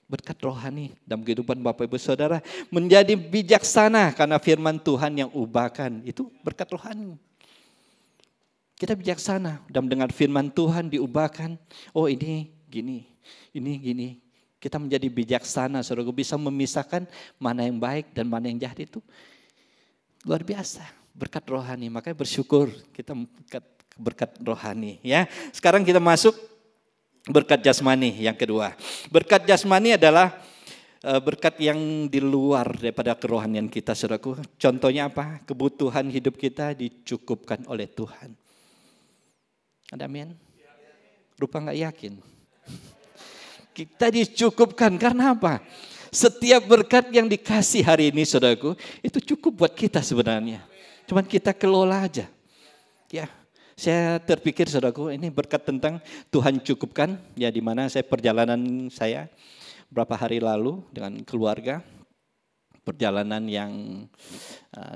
Speaker 6: Berkat rohani dalam kehidupan Bapak Ibu Saudara. Menjadi bijaksana karena firman Tuhan yang ubahkan, itu berkat rohani. Kita bijaksana dalam dengar firman Tuhan diubahkan. Oh ini gini, ini gini. Kita menjadi bijaksana, saudara, bisa memisahkan mana yang baik dan mana yang jahat, itu luar biasa. Berkat rohani, makanya bersyukur kita berkat rohani. Ya, sekarang kita masuk berkat jasmani yang kedua. Berkat jasmani adalah berkat yang di luar daripada kerohanian kita, saudaraku. Contohnya apa? Kebutuhan hidup kita dicukupkan oleh Tuhan. Ada amin? Rupa nggak yakin. Kita dicukupkan karena apa? Setiap berkat yang dikasih hari ini saudaraku, itu cukup buat kita sebenarnya. Cuman kita kelola aja. Ya, saya terpikir saudaraku, ini berkat tentang Tuhan cukupkan. Ya, di mana saya perjalanan saya beberapa hari lalu dengan keluarga. Perjalanan yang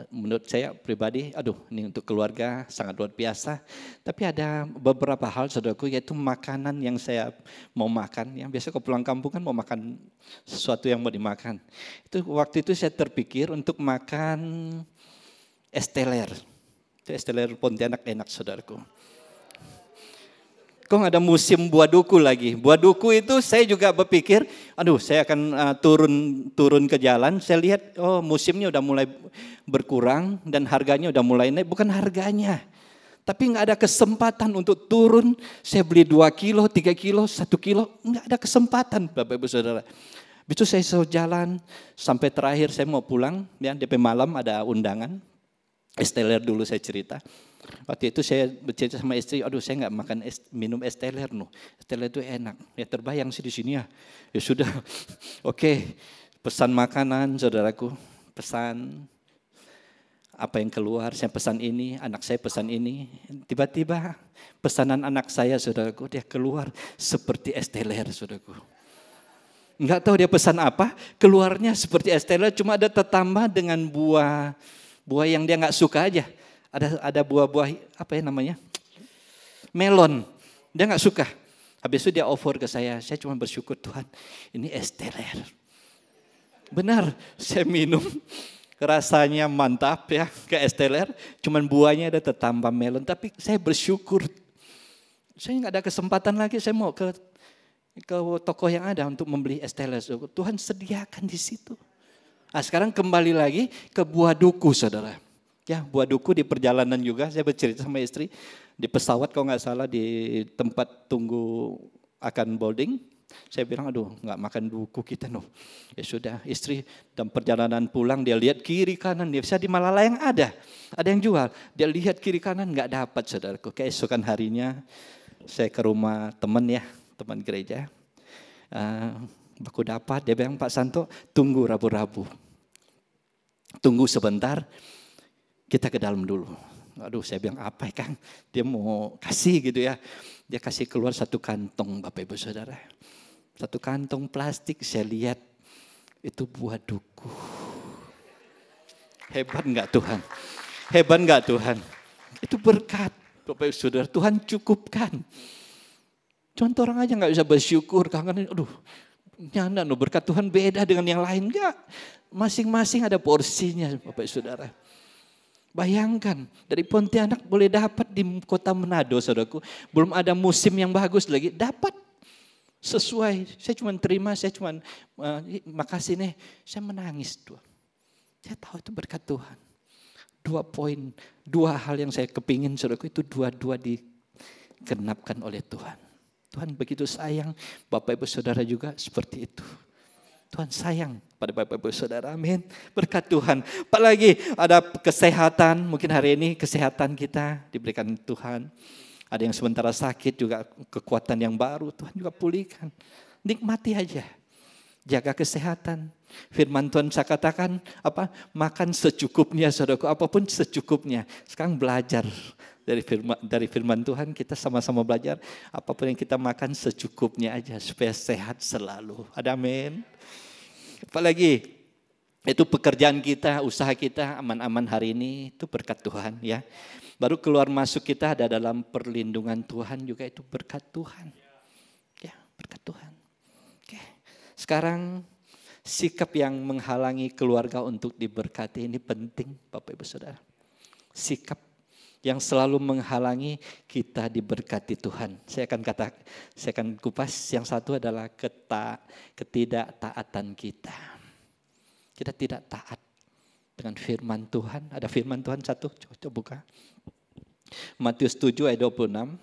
Speaker 6: menurut saya pribadi, ini untuk keluarga sangat luar biasa. Tapi ada beberapa hal saudaraku, yaitu makanan yang saya mau makan. Yang biasa kalau pulang kampung kan mau makan sesuatu yang mau dimakan. Waktu itu saya terpikir untuk makan es teler. Itu es teler Pontianak enak saudaraku. Kok ada musim buah duku lagi. Buah duku itu saya juga berpikir, saya akan turun ke jalan. Saya lihat, musimnya udah mulai berkurang dan harganya udah mulai naik. Bukan harganya, tapi nggak ada kesempatan untuk turun. Saya beli 2 kilo, 3 kilo, 1 kilo, nggak ada kesempatan Bapak Ibu Saudara. Itu saya selalu jalan sampai terakhir saya mau pulang. Ya, DP malam ada undangan. Es teler dulu saya cerita. Waktu itu saya bercerita sama istri, saya nggak makan minum es teler no. Es teler itu enak. Ya terbayang sih di sini ya. Ya sudah, oke. Pesan makanan saudaraku, pesan. apa yang keluar, saya pesan ini, anak saya pesan ini. Tiba-tiba pesanan anak saya, saudaraku, dia keluar seperti es teler, saudaraku. Enggak tahu dia pesan apa, keluarnya seperti es teler, cuma ada tertambah dengan buah yang dia nggak suka aja. Ada buah-buah, apa ya namanya? Melon. Dia nggak suka. Habis itu dia offer ke saya cuma bersyukur, Tuhan, ini es teler. Benar, saya minum. Rasanya mantap ya, ke es teler, cuman buahnya ada tertambah melon, tapi saya bersyukur. Saya nggak ada kesempatan lagi, saya mau ke toko yang ada untuk membeli es teler. Tuhan sediakan di situ. Nah, sekarang kembali lagi ke buah duku, saudara. Ya, buah duku di perjalanan juga, saya bercerita sama istri, di pesawat kalau nggak salah di tempat tunggu akan boarding. Saya bilang, aduh nggak makan duku kita no. Ya sudah, istri dalam perjalanan pulang dia lihat kiri kanan, dia bisa di Malalayang ada yang jual. Dia lihat kiri kanan nggak dapat, saudaraku. Keesokan harinya saya ke rumah teman gereja. Aku dapat, dia bilang, Pak Santo tunggu Rabu-Rabu. Tunggu sebentar, kita ke dalam dulu. Aduh, saya bilang apa ya Kang? Dia mau kasih gitu ya. Dia kasih keluar satu kantong, Bapak Ibu Saudara. Satu kantong plastik, saya lihat itu buah duku. Hebat enggak Tuhan? Hebat enggak Tuhan? Itu berkat, Bapak Ibu Saudara. Tuhan cukupkan. Contoh orang aja enggak bisa bersyukur. Kangen, aduh, nyanda no, berkat Tuhan beda dengan yang lain. Enggak, masing-masing ada porsinya, Bapak Ibu Saudara. Bayangkan, dari Pontianak boleh dapat di kota Manado, saudaraku. Belum ada musim yang bagus lagi, dapat. Sesuai, saya cuma terima, saya cuma makasih nih, saya menangis tuh. Saya tahu itu berkat Tuhan. 2 hal yang saya kepingin, saudaraku, itu dua-dua digenapkan oleh Tuhan. Tuhan begitu sayang, Bapak Ibu Saudara juga seperti itu. Tuhan sayang pada Bapak Ibu Saudara, amin. Berkat Tuhan. Apalagi ada kesehatan, mungkin hari ini kesehatan kita diberikan Tuhan. Ada yang sementara sakit juga kekuatan yang baru, Tuhan juga pulihkan. Nikmati aja, jaga kesehatan. Firman Tuhan saya katakan, makan secukupnya, saudaraku, apapun secukupnya. Sekarang belajar dari firman Tuhan, kita sama-sama belajar. Apapun yang kita makan secukupnya aja, supaya sehat selalu. Ada amin. Apalagi itu pekerjaan kita, usaha kita aman-aman hari ini, itu berkat Tuhan ya. Baru keluar masuk kita ada dalam perlindungan Tuhan juga, itu berkat Tuhan. Ya, berkat Tuhan. Oke. Sekarang sikap yang menghalangi keluarga untuk diberkati ini penting, Bapak Ibu Saudara. Sikap yang selalu menghalangi kita diberkati Tuhan. Saya akan kupas. Yang satu adalah ketidaktaatan kita. Kita tidak taat dengan firman Tuhan. Ada firman Tuhan satu, coba buka. Matius 7 ayat 26.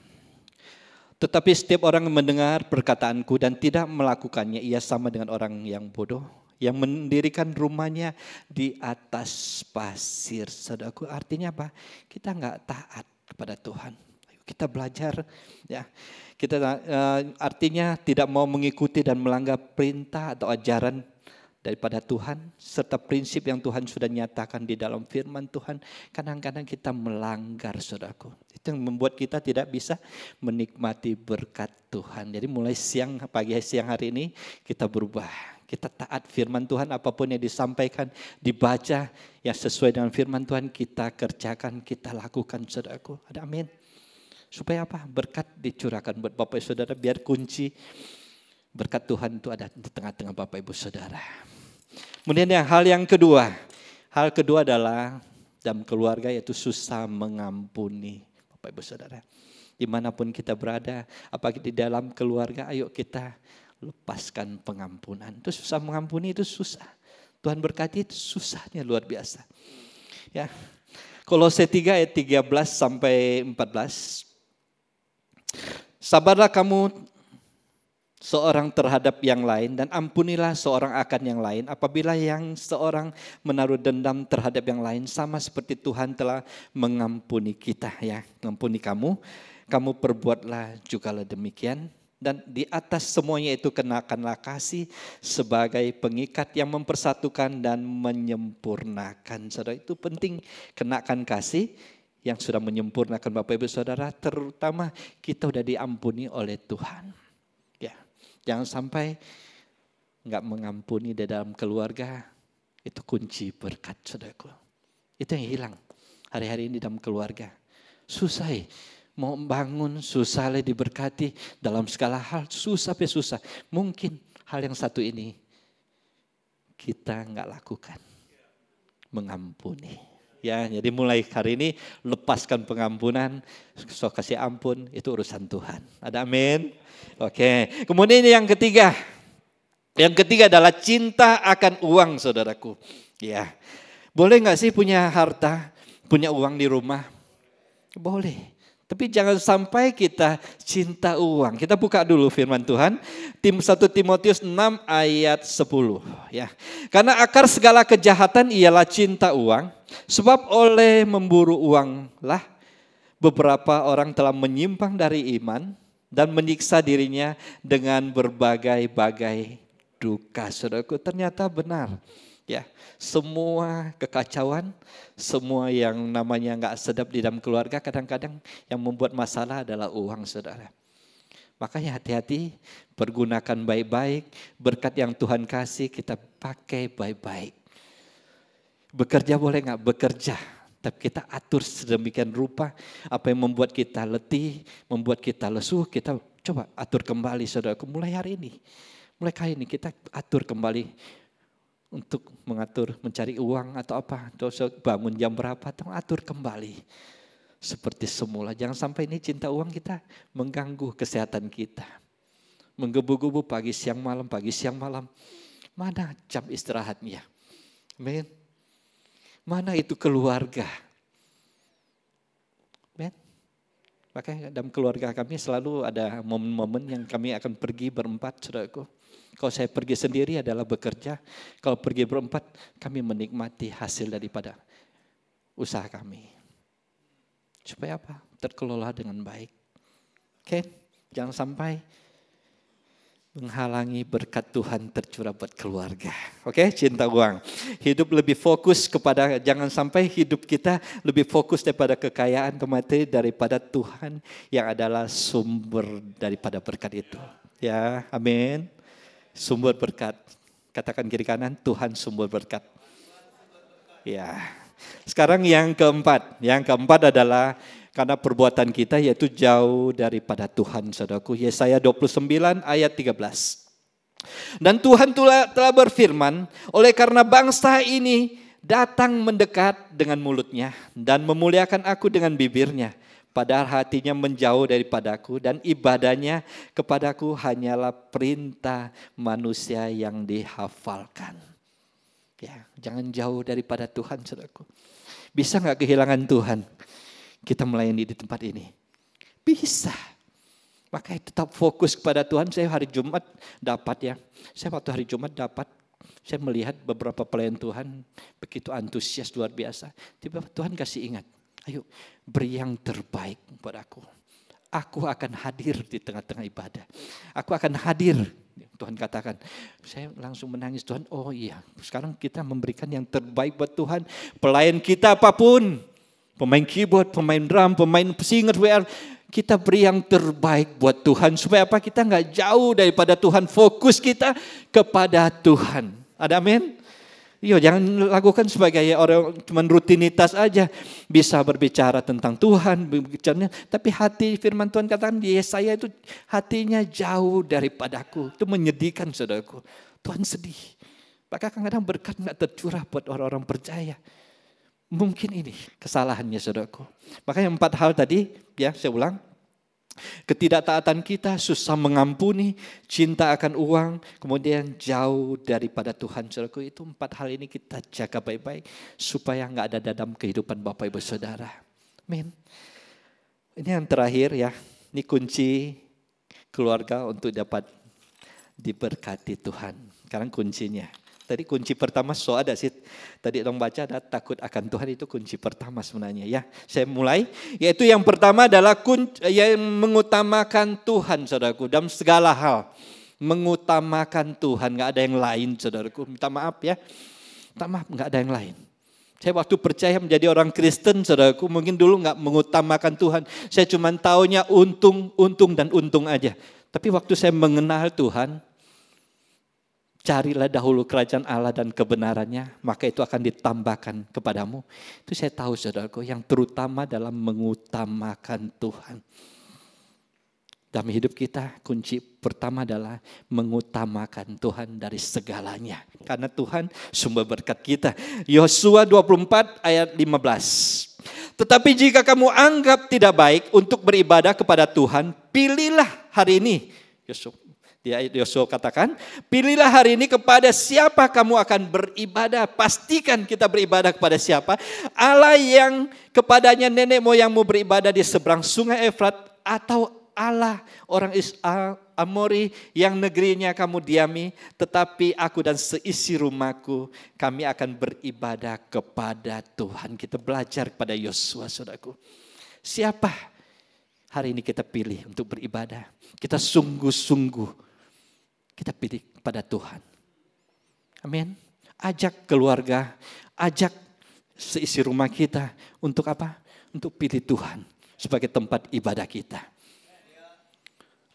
Speaker 6: Tetapi setiap orang yang mendengar perkataanku dan tidak melakukannya, ia sama dengan orang yang bodoh, yang mendirikan rumahnya di atas pasir. Saudaraku, artinya apa? Kita enggak taat kepada Tuhan. Ayo kita belajar ya. Kita artinya tidak mau mengikuti dan melanggar perintah atau ajaran daripada Tuhan, serta prinsip yang Tuhan sudah nyatakan di dalam firman Tuhan. Kadang-kadang kita melanggar, saudaraku. Itu yang membuat kita tidak bisa menikmati berkat Tuhan. Jadi mulai siang hari ini kita berubah. Kita taat firman Tuhan, apapun yang disampaikan, dibaca, yang sesuai dengan firman Tuhan kita kerjakan, kita lakukan, saudaraku. Ada amin. Supaya apa? Berkat dicurahkan buat Bapak Ibu Saudara, biar kunci berkat Tuhan itu ada di tengah-tengah Bapak Ibu Saudara. Kemudian hal kedua adalah dalam keluarga, yaitu susah mengampuni, Bapak Ibu Saudara. Dimanapun kita berada, apalagi di dalam keluarga, ayo kita lepaskan pengampunan. Itu susah mengampuni, itu susah. Tuhan berkati, itu susahnya luar biasa. Ya, Kolose 3 ayat 13 sampai 14. Sabarlah kamu seorang terhadap yang lain dan ampunilah seorang akan yang lain. Apabila yang seorang menaruh dendam terhadap yang lain, sama seperti Tuhan telah mengampuni kita ya, mengampuni kamu perbuatlah jugalah demikian. Dan di atas semuanya itu kenakanlah kasih sebagai pengikat yang mempersatukan dan menyempurnakan. Saudara, itu penting, kenakan kasih yang sudah menyempurnakan Bapak Ibu Saudara, terutama kita udah diampuni oleh Tuhan. Ya, jangan sampai nggak mengampuni di dalam keluarga, itu kunci berkat, saudaraku. Itu yang hilang hari-hari ini dalam keluarga. Susah ya. Mau bangun, susah lah diberkati dalam segala hal, susah. Mungkin hal yang satu ini kita nggak lakukan, mengampuni. Ya, jadi mulai hari ini lepaskan pengampunan, kasih ampun, itu urusan Tuhan. Ada amin? Oke, kemudian yang ketiga. Yang ketiga adalah cinta akan uang, saudaraku. Ya, boleh nggak sih punya harta, punya uang di rumah? Boleh. Tapi jangan sampai kita cinta uang. Kita buka dulu firman Tuhan. 1 Timotius 6 ayat 10. Ya. Karena akar segala kejahatan ialah cinta uang. Sebab oleh memburu uanglah beberapa orang telah menyimpang dari iman dan menyiksa dirinya dengan berbagai-bagai duka. Saudaraku, ternyata benar. Ya, semua kekacauan, semua yang namanya nggak sedap di dalam keluarga, kadang-kadang yang membuat masalah adalah uang, saudara. Makanya hati-hati, pergunakan baik-baik, berkat yang Tuhan kasih kita pakai baik-baik. Bekerja boleh nggak? Bekerja, tapi kita atur sedemikian rupa, apa yang membuat kita letih, membuat kita lesu, kita coba atur kembali, saudara. Mulai hari ini, mulai kali ini kita atur kembali. Untuk mengatur, mencari uang atau apa, terus bangun jam berapa, atur kembali seperti semula. Jangan sampai ini cinta uang kita mengganggu kesehatan kita. Menggebu-gebu pagi siang malam. Mana jam istirahatnya? Amin. Mana itu keluarga? Amin. Makanya dalam keluarga kami selalu ada momen-momen yang kami akan pergi berempat, saudaraku. Kalau saya pergi sendiri adalah bekerja. Kalau pergi berempat, kami menikmati hasil daripada usaha kami. Supaya apa? Terkelola dengan baik. Oke? Jangan sampai menghalangi berkat Tuhan tercurah buat keluarga. Oke? Cinta uang. Hidup lebih fokus kepada, jangan sampai hidup kita lebih fokus daripada kekayaan materi daripada Tuhan yang adalah sumber daripada berkat itu. Ya, amin. Sumber berkat. Katakan kiri kanan, Tuhan sumber berkat. Ya. Sekarang yang keempat. Yang keempat adalah karena perbuatan kita yaitu jauh daripada Tuhan, saudaraku. Yesaya 29 ayat 13. Dan Tuhan telah berfirman, oleh karena bangsa ini datang mendekat dengan mulutnya dan memuliakan aku dengan bibirnya, padahal hatinya menjauh daripadaku dan ibadahnya kepadaku hanyalah perintah manusia yang dihafalkan. Ya, jangan jauh daripada Tuhan, saudaraku. Bisa nggak kehilangan Tuhan? Kita melayani di tempat ini. Bisa. Makanya tetap fokus kepada Tuhan. Saya hari Jumat dapat ya. Saya waktu hari Jumat dapat. Saya melihat beberapa pelayan Tuhan begitu antusias luar biasa. Tiba-tiba Tuhan kasih ingat. Ayo beri yang terbaik buat aku. Aku akan hadir di tengah-tengah ibadah. Aku akan hadir. Tuhan katakan. Saya langsung menangis. Tuhan, oh iya. Sekarang kita memberikan yang terbaik buat Tuhan. Pelayan kita apapun. Pemain keyboard, pemain drum, pemain singer, WR. Kita beri yang terbaik buat Tuhan. Supaya apa? Kita nggak jauh daripada Tuhan. Fokus kita kepada Tuhan. Ada amin? Iya, jangan lakukan sebagai orang cuma rutinitas aja. Bisa berbicara tentang Tuhan, berbicaranya, tapi hati firman Tuhan katakan di Yesaya itu hatinya jauh daripadaku. Itu menyedihkan, saudaraku. Tuhan sedih. Maka kadang-kadang berkat nggak tercurah buat orang-orang percaya. Mungkin ini kesalahannya, saudaraku. Makanya 4 hal tadi, ya saya ulang. Ketidaktaatan kita, susah mengampuni, cinta akan uang, kemudian jauh daripada Tuhan. Saudaraku, itu 4 hal ini kita jaga baik-baik supaya nggak ada dalam kehidupan Bapak Ibu Saudara. Amin. Ini yang terakhir ya, ini kunci keluarga untuk dapat diberkati Tuhan. Sekarang kuncinya, Tadi kunci pertama ada sih. Tadi dong baca ada takut akan Tuhan, itu kunci pertama sebenarnya ya. Saya mulai, yaitu yang pertama adalah yang mengutamakan Tuhan, saudaraku, dalam segala hal. Mengutamakan Tuhan, nggak ada yang lain, saudaraku. Minta maaf ya, minta maaf, nggak ada yang lain. Saya waktu percaya menjadi orang Kristen, saudaraku, mungkin dulu nggak mengutamakan Tuhan. Saya cuma taunya untung dan untung aja. Tapi waktu saya mengenal Tuhan, carilah dahulu kerajaan Allah dan kebenarannya, maka itu akan ditambahkan kepadamu. Itu saya tahu, saudaraku, yang terutama dalam mengutamakan Tuhan. Dalam hidup kita, kunci pertama adalah mengutamakan Tuhan dari segalanya. Karena Tuhan sumber berkat kita. Yosua 24 ayat 15. Tetapi jika kamu anggap tidak baik untuk beribadah kepada Tuhan, pilihlah hari ini. Yosua katakan, pilihlah hari ini kepada siapa kamu akan beribadah. Pastikan kita beribadah kepada siapa. Allah yang kepadanya nenek moyangmu beribadah di seberang sungai Efrat, atau Allah orang Amori yang negerinya kamu diami, tetapi aku dan seisi rumahku kami akan beribadah kepada Tuhan. Kita belajar pada Yosua, saudaraku. Siapa hari ini kita pilih untuk beribadah? Kita sungguh-sungguh kita pilih pada Tuhan. Amin. Ajak keluarga, ajak seisi rumah kita untuk apa? Untuk pilih Tuhan sebagai tempat ibadah kita.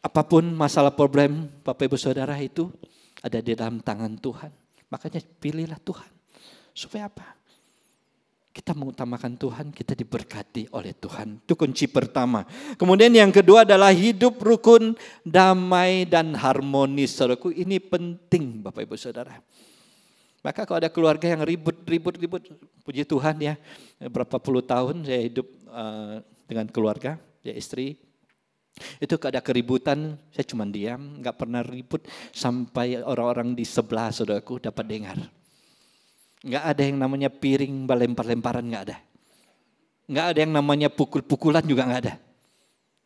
Speaker 6: Apapun masalah problem Bapak Ibu Saudara itu ada di dalam tangan Tuhan. Makanya pilihlah Tuhan. Supaya apa? Kita mengutamakan Tuhan, kita diberkati oleh Tuhan. Itu kunci pertama. Kemudian yang kedua adalah hidup rukun, damai dan harmonis. Saudaraku, ini penting Bapak Ibu Saudara. Maka kalau ada keluarga yang ribut, puji Tuhan ya. Berapa puluh tahun saya hidup dengan keluarga, ya istri. Itu kalau ada keributan, saya cuma diam, nggak pernah ribut sampai orang-orang di sebelah, saudaraku, dapat dengar. Nggak ada yang namanya piring lempar-lemparan, nggak ada. Nggak ada yang namanya pukul-pukulan juga nggak ada.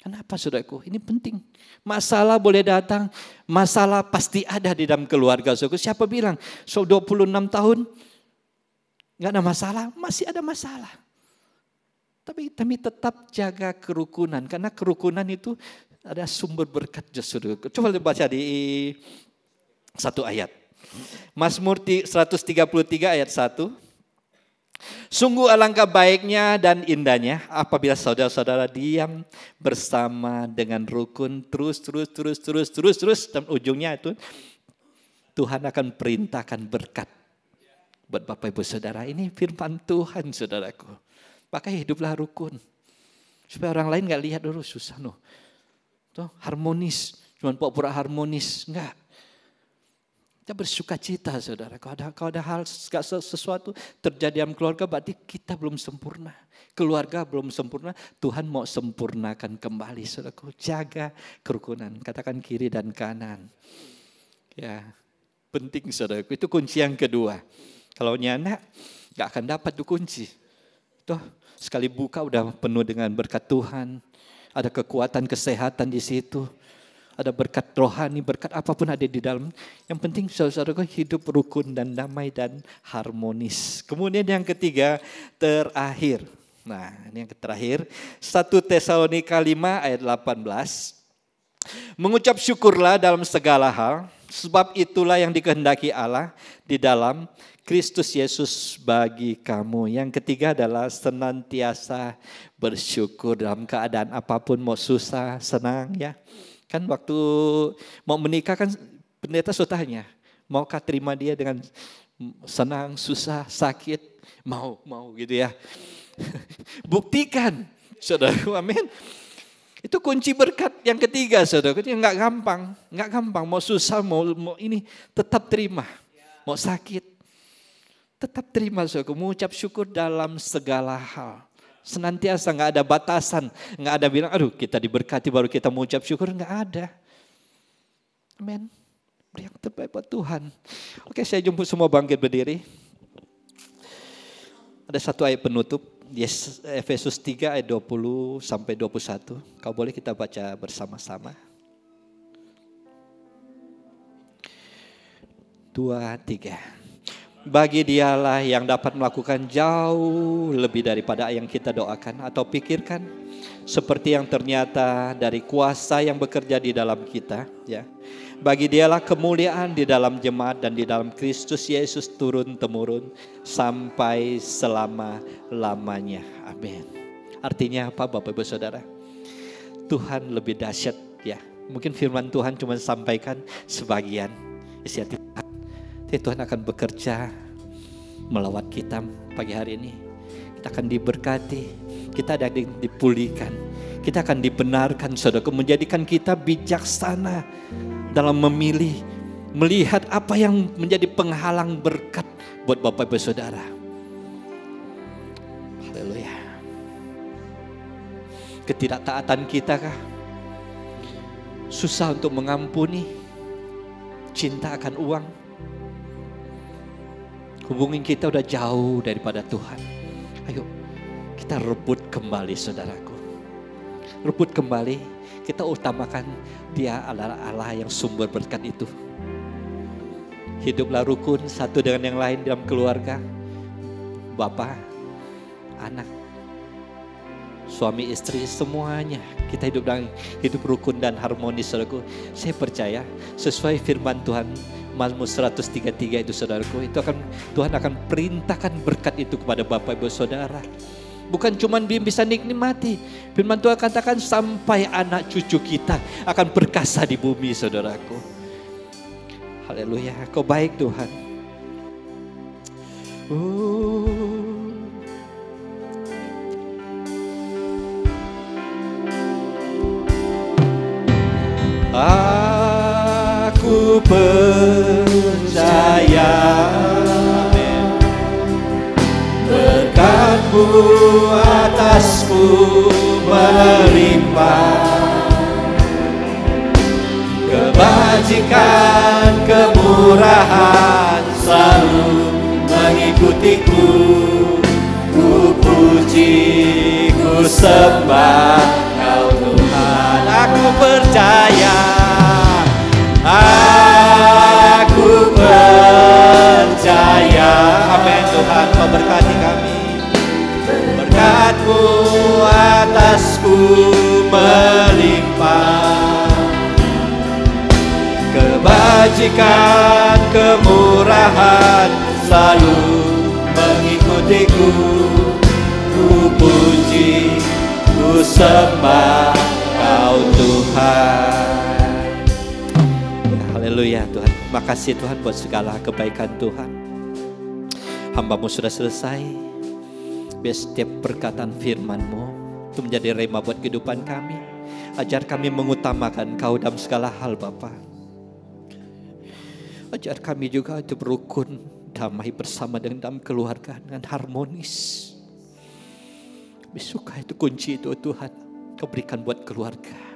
Speaker 6: Kenapa, saudaraku? Ini penting. Masalah boleh datang, masalah pasti ada di dalam keluarga, saudaraku. Siapa bilang, 26 tahun nggak ada masalah? Masih ada masalah. Tapi tetap jaga kerukunan, karena kerukunan itu ada sumber berkat justru. Coba baca di satu ayat. Mazmur 133 ayat 1. Sungguh alangkah baiknya dan indahnya apabila saudara-saudara diam bersama dengan rukun terus. Dan ujungnya itu Tuhan akan perintahkan berkat buat Bapak Ibu Saudara. Ini firman Tuhan, saudaraku. Maka hiduplah rukun. Supaya orang lain gak lihat dulu susah loh. Tuh, harmonis. Cuman pura-pura harmonis. Enggak. Kita bersuka cita, saudara. Kalau ada hal sesuatu terjadi dalam keluarga, berarti kita belum sempurna. Keluarga belum sempurna. Tuhan mau sempurnakan kembali, saudaraku. Jaga kerukunan. Katakan kiri dan kanan. Ya, penting, saudaraku. Itu kunci yang kedua. Kalau nyanak, gak akan dapat tuh kunci. Tuh, sekali buka udah penuh dengan berkat Tuhan. Ada kekuatan kesehatan di situ. Ada berkat rohani, berkat apapun ada di dalam. Yang penting saudara-saudara hidup rukun dan damai dan harmonis. Kemudian yang ketiga, terakhir. Nah, ini yang terakhir. 1 Tesalonika 5 ayat 18. Mengucap syukurlah dalam segala hal, sebab itulah yang dikehendaki Allah di dalam Kristus Yesus bagi kamu. Yang ketiga adalah senantiasa bersyukur dalam keadaan apapun, mau susah, senang ya. Kan waktu mau menikah kan pendeta sudah tanya, maukah terima dia dengan senang, susah, sakit, mau gitu ya. Buktikan, saudara, amin. Itu kunci berkat yang ketiga, saudara. Itu nggak gampang, mau susah, mau ini, tetap terima. Mau sakit, tetap terima, saudara. Mengucap syukur dalam segala hal. Senantiasa, nggak ada batasan, nggak ada bilang, aduh kita diberkati baru kita mengucap syukur, nggak ada. Amin. Beri yang terbaik buat Tuhan. Oke, saya jemput semua bangkit berdiri. Ada satu ayat penutup, Efesus 3 ayat 20 sampai 21. Kau boleh kita baca bersama-sama. 2, 3. Bagi Dialah yang dapat melakukan jauh lebih daripada yang kita doakan atau pikirkan, seperti yang ternyata dari kuasa yang bekerja di dalam kita, ya. Bagi Dialah kemuliaan di dalam jemaat dan di dalam Kristus Yesus turun-temurun sampai selama-lamanya. Amin. Artinya apa Bapak Ibu Saudara? Tuhan lebih dahsyat, ya. Mungkin firman Tuhan cuma sampaikan sebagian isi hati Tuhan. Tuhan akan bekerja melawat kita pagi hari ini. Kita akan diberkati, kita ada dipulihkan, kita akan dibenarkan, saudara, menjadikan kita bijaksana dalam memilih, melihat apa yang menjadi penghalang berkat buat Bapak Ibu Saudara. Haleluya. Ketidaktaatan kita kah? Susah untuk mengampuni, cinta akan uang. Hubungan kita udah jauh daripada Tuhan. Ayo kita rebut kembali saudaraku. Rebut kembali, kita utamakan Dia adalah Allah yang sumber berkat itu. Hiduplah rukun satu dengan yang lain dalam keluarga. Bapak, anak, suami istri, semuanya kita hidup rukun dan harmonis saudaraku. Saya percaya sesuai firman Tuhan Mazmur 133 itu saudaraku, itu Tuhan akan perintahkan berkat itu kepada Bapak Ibu Saudara. Bukan cuma bisa nikmati, firman Tuhan katakan sampai anak cucu kita akan perkasa di bumi saudaraku. Haleluya, Kau baik Tuhan. Aku percaya berkat-Mu atasku melimpah, kebajikan kemurahan selalu mengikutiku. Ku puji, ku sembah Kau Tuhan. Aku percaya, aku percaya. Amin Tuhan, Kau berkati kami. Berkat-Mu atasku melimpah, kebajikan kemurahan selalu mengikutiku. Ku puji, ku sembah Kau Tuhan. Haleluya Tuhan. Makasih Tuhan buat segala kebaikan Tuhan. Hamba-Mu sudah selesai. Biar setiap perkataan firman-Mu itu menjadi rema buat kehidupan kami. Ajar kami mengutamakan Kau dalam segala hal Bapa. Ajar kami juga untuk berukun, damai bersama dengan dalam keluarga dengan harmonis. Kami suka itu kunci itu Tuhan Kau berikan buat keluarga.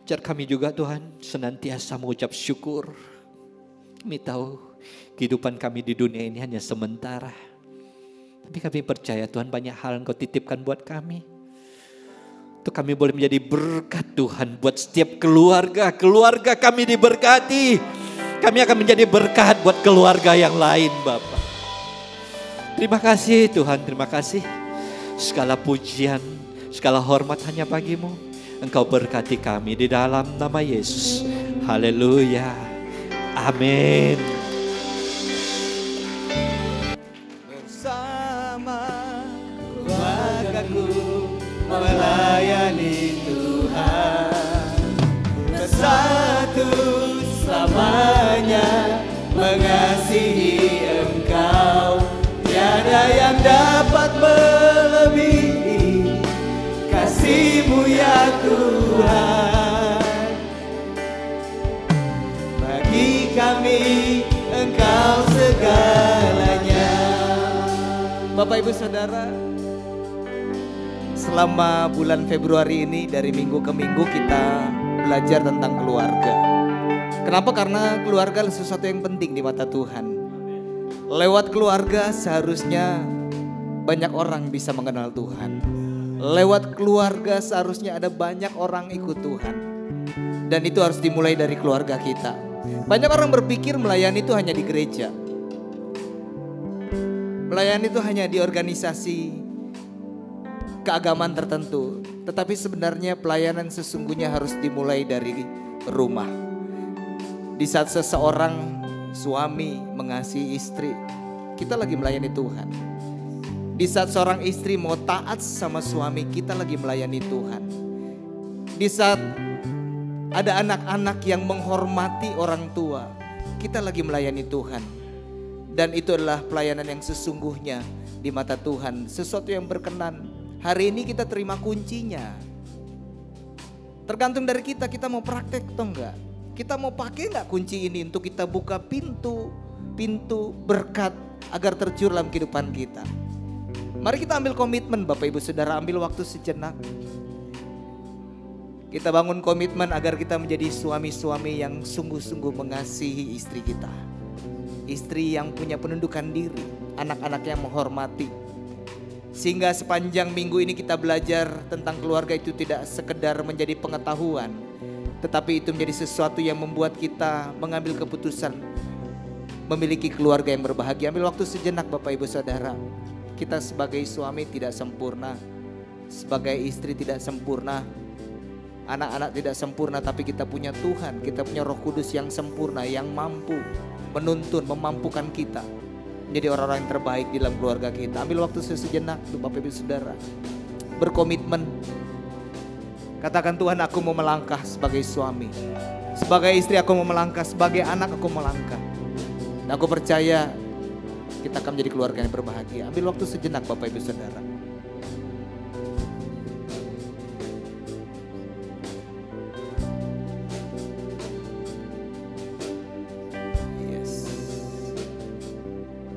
Speaker 6: Ajar kami juga Tuhan senantiasa mengucap syukur. Kami tahu kehidupan kami di dunia ini hanya sementara. Tapi kami percaya Tuhan banyak hal yang Kau titipkan buat kami. Untuk kami boleh menjadi berkat Tuhan buat setiap keluarga. Keluarga kami diberkati. Kami akan menjadi berkat buat keluarga yang lain Bapak. Terima kasih Tuhan, terima kasih. Segala pujian, segala hormat hanya bagi-Mu. Engkau berkati kami di dalam nama Yesus. Haleluya. Amin. Bersama keluargaku melayani Tuhan. Bersatu selamanya mengasihi Engkau. Tiada yang dapat melebihi kasih-Mu ya Tuhan. Bagi kami Engkau segalanya. Bapak Ibu Saudara, selama bulan Februari ini dari minggu ke minggu kita belajar tentang keluarga. Kenapa? Karena keluarga adalah sesuatu yang penting di mata Tuhan. Lewat keluarga seharusnya banyak orang bisa mengenal Tuhan. Lewat keluarga seharusnya ada banyak orang ikut Tuhan. Dan itu harus dimulai dari keluarga kita.
Speaker 7: Banyak orang berpikir melayani itu hanya di gereja. Melayani itu hanya di organisasi keagamaan tertentu. Tetapi sebenarnya pelayanan sesungguhnya harus dimulai dari rumah. Di saat seseorang suami mengasihi istri, kita lagi melayani Tuhan. Di saat seorang istri mau taat sama suami, kita lagi melayani Tuhan. Di saat ada anak-anak yang menghormati orang tua, kita lagi melayani Tuhan. Dan itu adalah pelayanan yang sesungguhnya di mata Tuhan, sesuatu yang berkenan. Hari ini kita terima kuncinya. Tergantung dari kita mau praktek atau enggak. Kita mau pakai enggak kunci ini untuk kita buka pintu berkat agar tercurah dalam kehidupan kita. Mari kita ambil komitmen Bapak Ibu Saudara, ambil waktu sejenak. Kita bangun komitmen agar kita menjadi suami-suami yang sungguh-sungguh mengasihi istri kita. Istri yang punya penundukan diri, anak-anak yang menghormati. Sehingga sepanjang minggu ini kita belajar tentang keluarga itu tidak sekedar menjadi pengetahuan, tetapi itu menjadi sesuatu yang membuat kita mengambil keputusan memiliki keluarga yang berbahagia. Ambil waktu sejenak Bapak Ibu Saudara. Kita sebagai suami tidak sempurna, sebagai istri tidak sempurna, anak-anak tidak sempurna, tapi kita punya Tuhan, kita punya Roh Kudus yang sempurna, yang mampu menuntun, memampukan kita menjadi orang-orang yang terbaik di dalam keluarga kita. Ambil waktu sejenak Bapak Ibu Saudara, berkomitmen. Katakan, Tuhan, aku mau melangkah sebagai suami, sebagai istri aku mau melangkah, sebagai anak aku mau melangkah. Dan aku percaya kita akan menjadi keluarga yang berbahagia. Ambil waktu sejenak Bapak Ibu Saudara. Yes.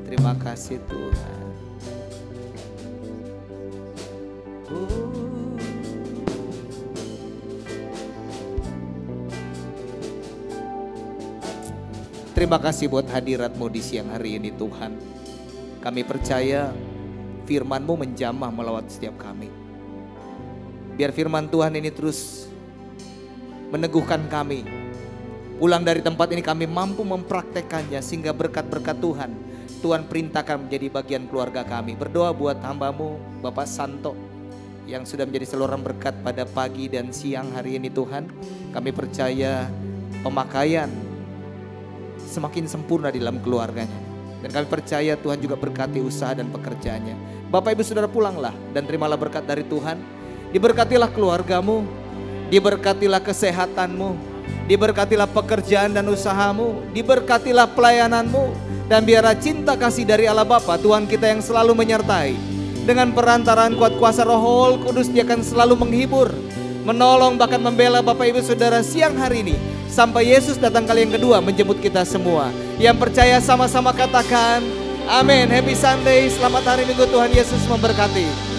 Speaker 7: Terima kasih Tuhan. Terima kasih buat hadirat-Mu di siang hari ini Tuhan. Kami percaya firman-Mu menjamah melawat setiap kami. Biar firman Tuhan ini terus meneguhkan kami. Pulang dari tempat ini kami mampu mempraktekannya sehingga berkat-berkat Tuhan perintahkan menjadi bagian keluarga kami. Berdoa buat hamba-Mu Bapak Santo yang sudah menjadi saluran berkat pada pagi dan siang hari ini Tuhan. Kami percaya pemakaian semakin sempurna di dalam keluarganya. Dan kami percaya Tuhan juga berkati usaha dan pekerjaannya. Bapak Ibu Saudara pulanglah dan terimalah berkat dari Tuhan. Diberkatilah keluargamu, diberkatilah kesehatanmu, diberkatilah pekerjaan dan usahamu, diberkatilah pelayananmu. Dan biarlah cinta kasih dari Allah Bapa, Tuhan kita yang selalu menyertai. Dengan perantaraan kuat kuasa Roh Kudus, Dia akan selalu menghibur, menolong, bahkan membela Bapak Ibu Saudara siang hari ini. Sampai Yesus datang kali yang kedua menjemput kita semua. Yang percaya sama-sama katakan amin. Happy Sunday, selamat hari Minggu, Tuhan Yesus memberkati.